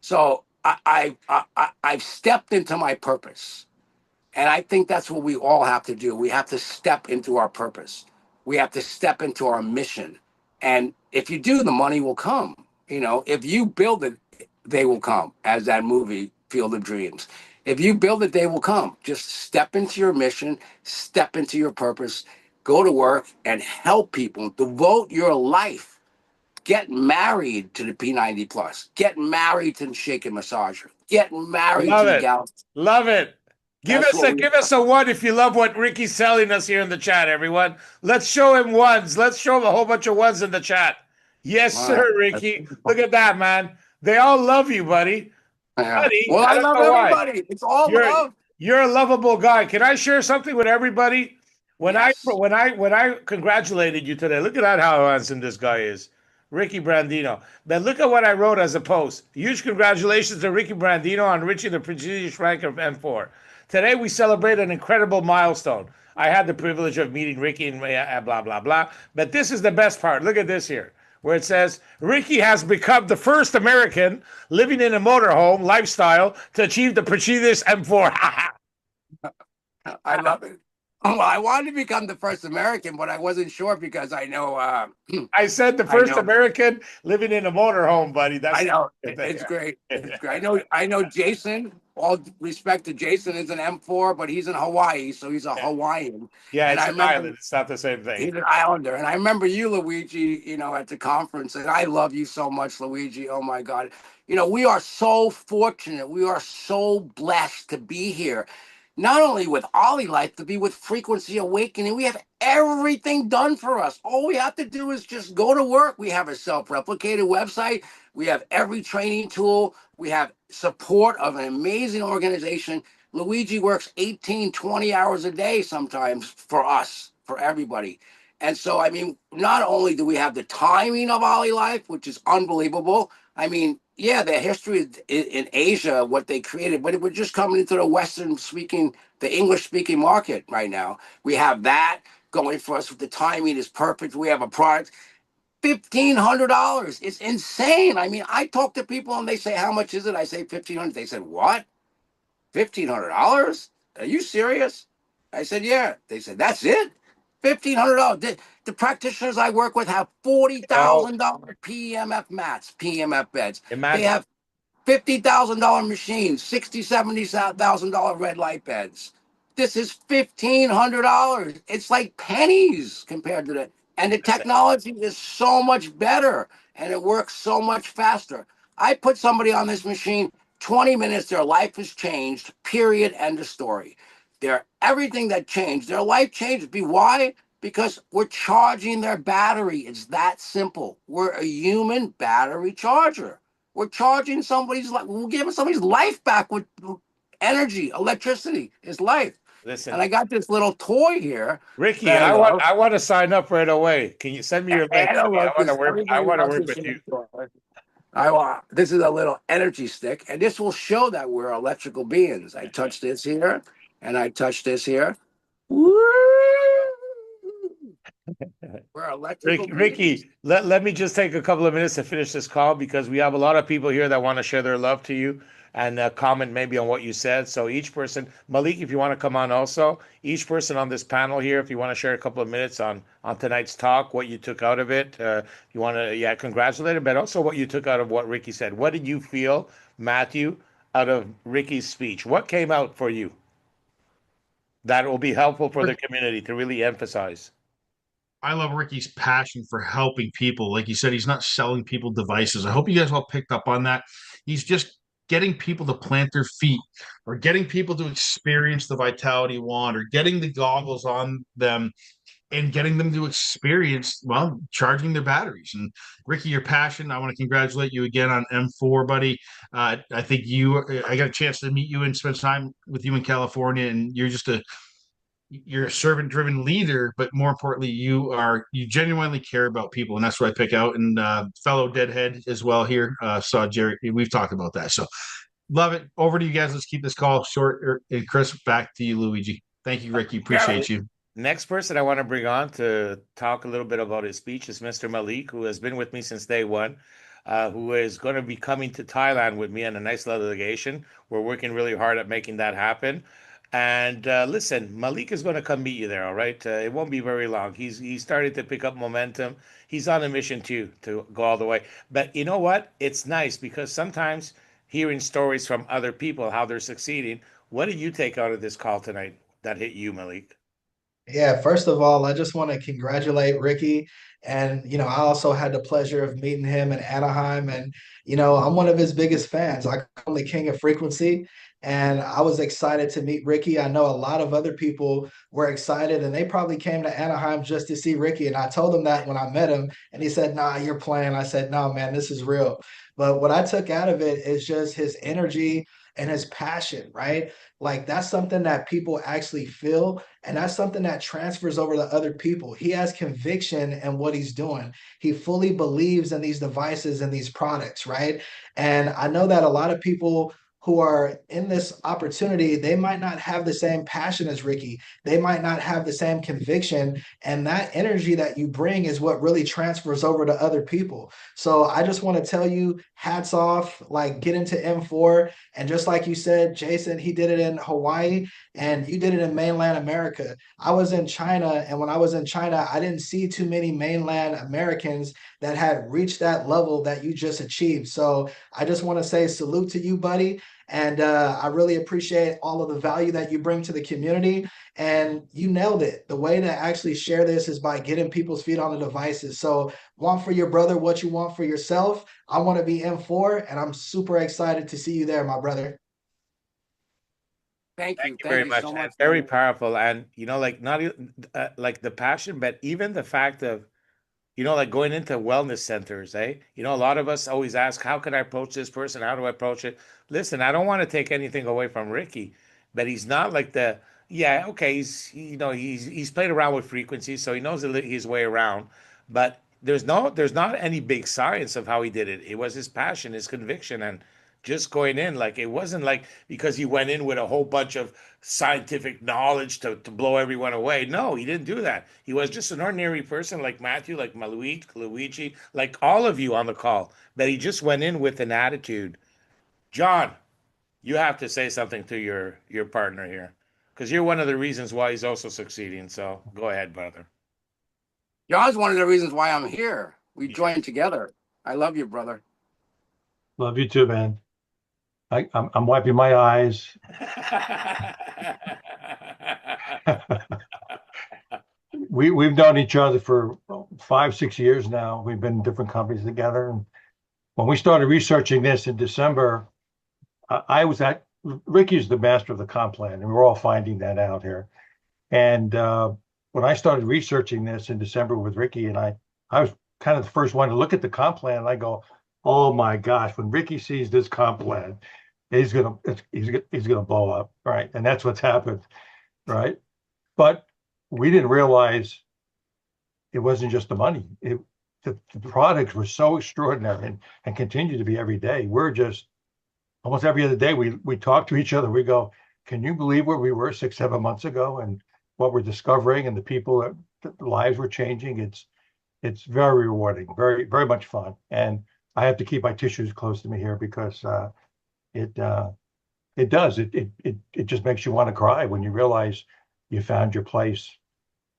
So I've stepped into my purpose. And I think that's what we all have to do. We have to step into our purpose. We have to step into our mission. And if you do, the money will come. If you build it, they will come, as that movie, Field of Dreams. If you build it, they will come. Just step into your mission, step into your purpose, go to work and help people. Devote your life. Get married to the P90 Plus. Get married to the Shake and Massager. Get married Love to the it. Gal. Love it. Give us a one if you love what Ricky's selling us here in the chat, everyone. Let's show him ones. Let's show him a whole bunch of ones in the chat. Yes, sir, Ricky. Look at that, man. They all love you, buddy. Yeah. Buddy, Well, I don't love know why. everybody. It's all love. You're a lovable guy. Can I share something with everybody? When Yes. I congratulated you today, look at how handsome this guy is. Ricky Brandino. But look at what I wrote as a post. Huge congratulations to Ricky Brandino on reaching the prestigious rank of M4. Today we celebrate an incredible milestone. I had the privilege of meeting Ricky and blah, blah, blah. But this is the best part. Look at this here, where it says, Ricky has become the first American living in a motorhome lifestyle to achieve the prestigious M4. I love it. Well, I wanted to become the first American, but I wasn't sure because I know I said the I first know American living in a motorhome, buddy. I That's know it's great. It's great. I know Jason. All respect to Jason is an M4, but he's in Hawaii, so he's a Hawaiian. yeah, And it's I an remember island. It's not the same thing. he's an Islander. And I remember you, Luigi, at the conference. And I love you so much, Luigi. Oh my God. We are so fortunate. We are so blessed to be here. Not only with OlyLife, to be with Frequency Awakening. We have everything done for us. All we have to do is just go to work. We have a self-replicated website. We have every training tool. We have support of an amazing organization. Luigi works 18, 20 hours a day sometimes for us, for everybody. And so, I mean, not only do we have the timing of OlyLife, which is unbelievable. I mean, yeah, the history in Asia, what they created, but we're just coming into the the English speaking market right now. We have that going for us. The timing is perfect. We have a product. $1,500. It's insane. I mean, I talk to people and they say, "How much is it?" I say 1,500. They said, "What? $1,500? Are you serious?" I said, "Yeah." They said, "That's it? $1,500." The practitioners I work with have Oh, $40,000 PEMF mats, PEMF beds. They imagine. have $50,000 machines, $70,000 red light beds. This is $1,500. It's like pennies compared to that. And the Listen, technology is so much better and it works so much faster. I put somebody on this machine, 20 minutes, their life has changed, period, end of story. Everything that changed, their life changed. Why? Because we're charging their battery. It's that simple. We're a human battery charger. We're charging somebody's life. We're giving somebody's life back with energy, electricity, his life. And listen, I got this little toy here Ricky. that I I want love. I want to sign up right away. Can you send me your link, And I buddy? I love want to this. work. I Everybody want to loves work this with you. little toy. This is a little energy stick, and this will show that we're electrical beings. I touch this here, and I touch this here. Woo! We're electrical beings. Ricky, let me just take a couple of minutes to finish this call because we have a lot of people here that want to share their love to you and comment maybe on what you said. So each person, Malik, if you want to come on also, each person on this panel here, if you want to share a couple of minutes on tonight's talk, what you took out of it, you want to congratulate him, but also what you took out of what Ricky said. What did you feel, Matthew, out of Ricky's speech? What came out for you that will be helpful for the community to really emphasize? I love Ricky's passion for helping people. Like you said, he's not selling people devices. I hope you guys all picked up on that. He's just getting people to plant their feet or getting people to experience the vitality wand or getting the goggles on them and getting them to experience, well, charging their batteries. And Ricky, your passion, I want to congratulate you again on M4, buddy. I think I got a chance to meet you and spend time with you in California, and you're a servant driven leader, but more importantly, you genuinely care about people. And that's what I pick out. And fellow deadhead as well here, saw Jerry. We've talked about that. So love it. Over to you guys. Let's keep this call short. And Chris, back to you, Luigi. Thank you, Ricky. Yeah. Appreciate you. Next person I want to bring on to talk a little bit about his speech is Mr. Malik, who has been with me since day one, who is going to be coming to Thailand with me on a nice little delegation. We're working really hard at making that happen. And listen, Malik is going to come meet you there, all right? It won't be very long. He's started to pick up momentum. He's on a mission too to go all the way. But you know what? It's nice because sometimes hearing stories from other people how they're succeeding. What did you take out of this call tonight that hit you, Malik? Yeah, first of all, I just want to congratulate Ricky. And, I also had the pleasure of meeting him in Anaheim. And, I'm one of his biggest fans. I call him the king of frequency. And I was excited to meet Ricky. I know a lot of other people were excited and they probably came to Anaheim just to see Ricky. And I told him that when I met him. And he said, "Nah, you're playing." I said, "No, man, this is real." But what I took out of it is just his energy and his passion, right? Like that's something that people actually feel. And that's something that transfers over to other people. He has conviction in what he's doing. He fully believes in these devices and these products, right? And I know that a lot of people who are in this opportunity, they might not have the same passion as Ricky. They might not have the same conviction. And that energy that you bring is what really transfers over to other people. So I just want to tell you, hats off, like get into M4. And just like you said, Jason, he did it in Hawaii and you did it in mainland America. I was in China, and when I was in China, I didn't see too many mainland Americans that had reached that level that you just achieved. So I just want to say salute to you, buddy. And I really appreciate all of the value that you bring to the community. And you nailed it. The way to actually share this is by getting people's feet on the devices. So, want for your brother what you want for yourself. I want to be M4, and I'm super excited to see you there, my brother. Thank Thank you. you very Thank you much. so And much, very man. powerful. And, like not like the passion, but even the fact of, like going into wellness centers, eh? A lot of us always ask, how can I approach this person? How do I approach it? Listen, I don't want to take anything away from Ricky, but he's not like yeah, okay, he's played around with frequencies, so he knows his way around, but there's not any big science of how he did it. It was his passion, his conviction, and just going in, like it wasn't like because he went in with a whole bunch of scientific knowledge to blow everyone away. No, he didn't do that. He was just an ordinary person like Matthew, like Luigi, like all of you on the call. But he just went in with an attitude. John, you have to say something to your partner here, because you're one of the reasons why he's also succeeding. So go ahead, brother. John's one of the reasons why I'm here. We Yeah. joined together. I love you, brother. Love you too, man. I'm wiping my eyes. We've known each other for 5, 6 years now. We've been in different companies together. And when we started researching this in December, I was at Ricky's the master of the comp plan, and we're all finding that out here. And when I started researching this in December with Ricky, and I was kind of the first one to look at the comp plan, and I go, "Oh my gosh!" When Ricky sees this comp plan, he's gonna blow up, right? And that's what's happened, right? But we didn't realize it wasn't just the money. The products were so extraordinary and continue to be every day. We're just almost every other day we talk to each other. We go, "Can you believe where we were 6, 7 months ago and what we're discovering and the people that the lives we're changing?" It's very rewarding, very, very much fun. And I have to keep my tissues close to me here because it it does. It just makes you want to cry when you realize you found your place.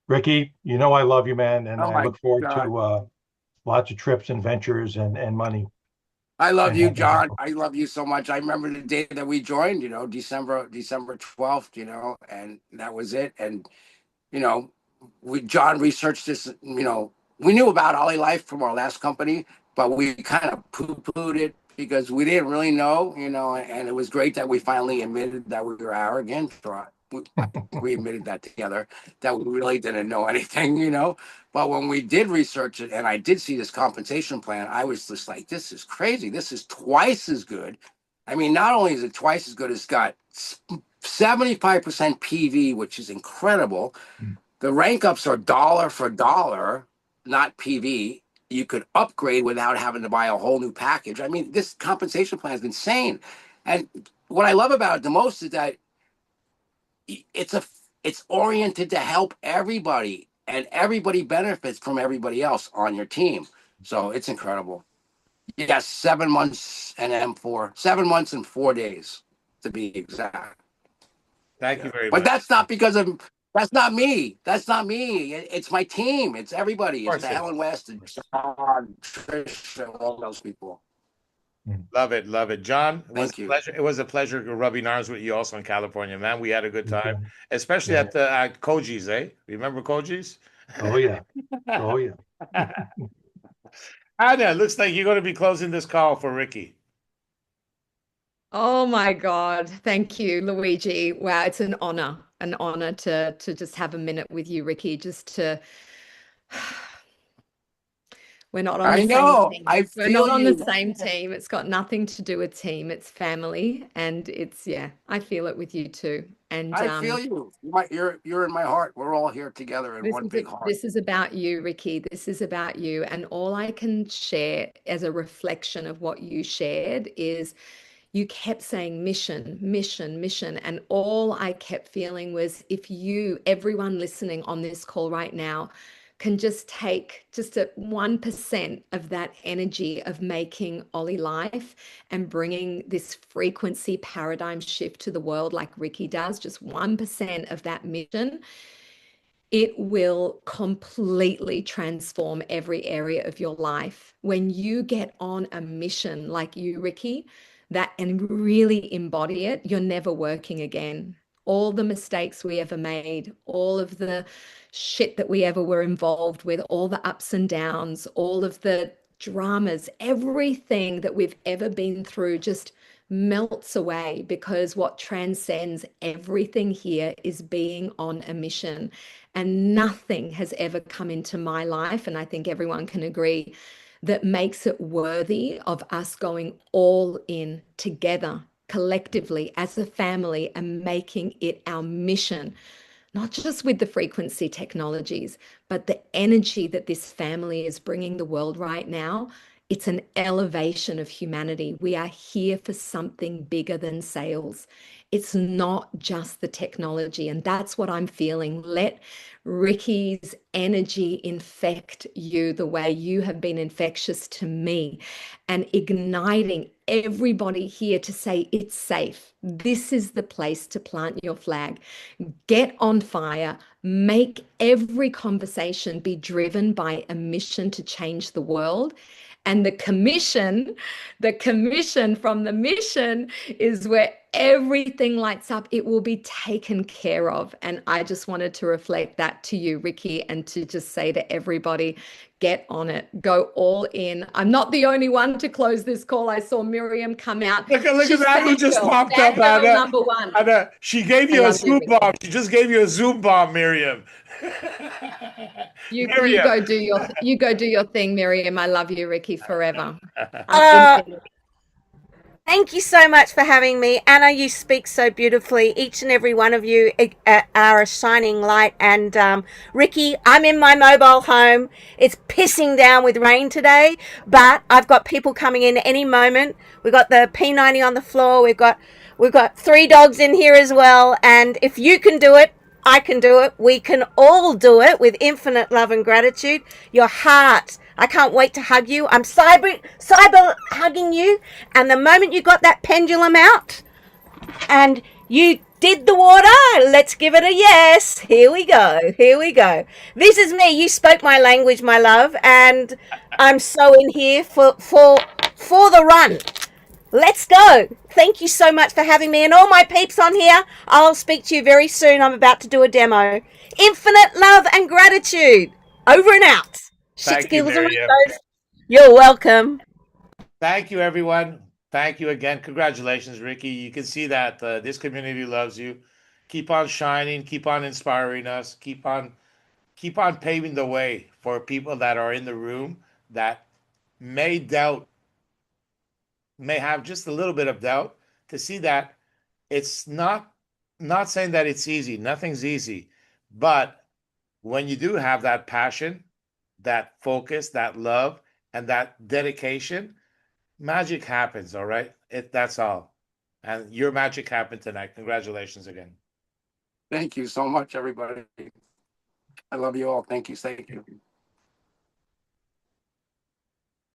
Ricky, I love you, man, and Oh I my look forward God. to lots of trips and ventures and money. I love And you, John. I love you so much. I remember the day that we joined, December 12th, and that was it. And, you know, John researched this, we knew about OlyLife from our last company, but we kind of poo-pooed it because we didn't really know, and it was great that we finally admitted that we were arrogant. We admitted that together, that we really didn't know anything, But when we did research it and I did see this compensation plan, I was just like, this is crazy. This is twice as good. I mean, not only is it twice as good, it's got 75% PV, which is incredible. The rank ups are dollar for dollar, not PV. You could upgrade without having to buy a whole new package. I mean, this compensation plan is insane. And what I love about it the most is that it's a it's oriented to help everybody, and everybody benefits from everybody else on your team. So it's incredible. Yes, 7 months and M4, 7 months and 4 days to be exact. Thank you Yeah. very But much. that's not me. That's not me. It's my team. It's everybody. Of It's course the it Helen is. West, Of and course. John, Trish, all those people. Love it, love it. John, it was Thank a you. pleasure. It was a pleasure rubbing arms with you also in California, man. We had a good You time, too. especially Yeah. at Koji's, eh? Remember Koji's? Oh yeah. Oh yeah. Anna, looks like you're going to be closing this call for Ricky. Oh my God. Thank you, Luigi. Wow, it's an honor to just have a minute with you, Ricky, just to we're not on the I same know. I team. We're feel not on the you. same team. It's got nothing to do with team. It's family. And yeah, I feel it with you too. And I feel you. You're in my heart. We're all here together in one big heart. this is about you, Ricky. This is about you. And all I can share as a reflection of what you shared is you kept saying mission, mission, mission. And all I kept feeling was if you, everyone listening on this call right now, can just take just a 1% of that energy of making OlyLife and bringing this frequency paradigm shift to the world like Ricky does, just 1% of that mission, it will completely transform every area of your life. When you get on a mission like you, Ricky, that and really embody it, you're never working again. All the mistakes we ever made, all of the shit that we ever were involved with, all the ups and downs, all of the dramas, everything that we've ever been through just melts away, because what transcends everything here is being on a mission. And nothing has ever come into my life, and I think everyone can agree, that makes it worthy of us going all in together, collectively, as a family, and making it our mission, not just with the frequency technologies, but the energy that this family is bringing the world right now. It's an elevation of humanity. We are here for something bigger than sales. It's not just the technology. And that's what I'm feeling. Let Ricky's energy infect you the way you have been infectious to me, and igniting everybody here to say it's safe. This is the place to plant your flag. Get on fire. Make every conversation be driven by a mission to change the world. And the commission from the mission is where everything lights up. It will be taken care of. And I just wanted to reflect that to you, Ricky, and to just say to everybody, get on it, go all in. I'm not the only one to close this call. I saw Miriam come out. Look at that who just popped up, Fangirl Anna. number one. Anna, she gave I you a love you, Zoom Ricky. bomb. She just gave you a Zoom bomb, Miriam. You Miriam. go do your thing, Miriam. I love you, Ricky, forever. Uh, Infinity. Thank you so much for having me. Anna, you speak so beautifully. Each and every one of you are a shining light. And Ricky, I'm in my mobile home. It's pissing down with rain today, but I've got people coming in any moment. We've got the P90 on the floor. We've got 3 dogs in here as well. And if you can do it, I can do it. We can all do it with infinite love and gratitude. Your heart. I can't wait to hug you. I'm cyber hugging you. And the moment you got that pendulum out and you did the water, let's give it a yes. Here we go. Here we go. This is me. You spoke my language, my love. And I'm so in here for the run. Let's go. Thank you so much for having me, and all my peeps on here. I'll speak to you very soon. I'm about to do a demo. Infinite love and gratitude. Over and out. Thank you, Miriam. You're welcome. Thank you, everyone. Thank you again. Congratulations, Ricky. You can see that this community loves you. Keep on shining. Keep on inspiring us. Keep on paving the way for people that are in the room that may doubt, may have just a little bit of doubt, to see that it's not saying that it's easy. Nothing's easy. But when you do have that passion, that focus, that love, and that dedication, magic happens, all right? That's all. And your magic happened tonight. Congratulations again. Thank you so much, everybody. I love you all. Thank you. Thank you.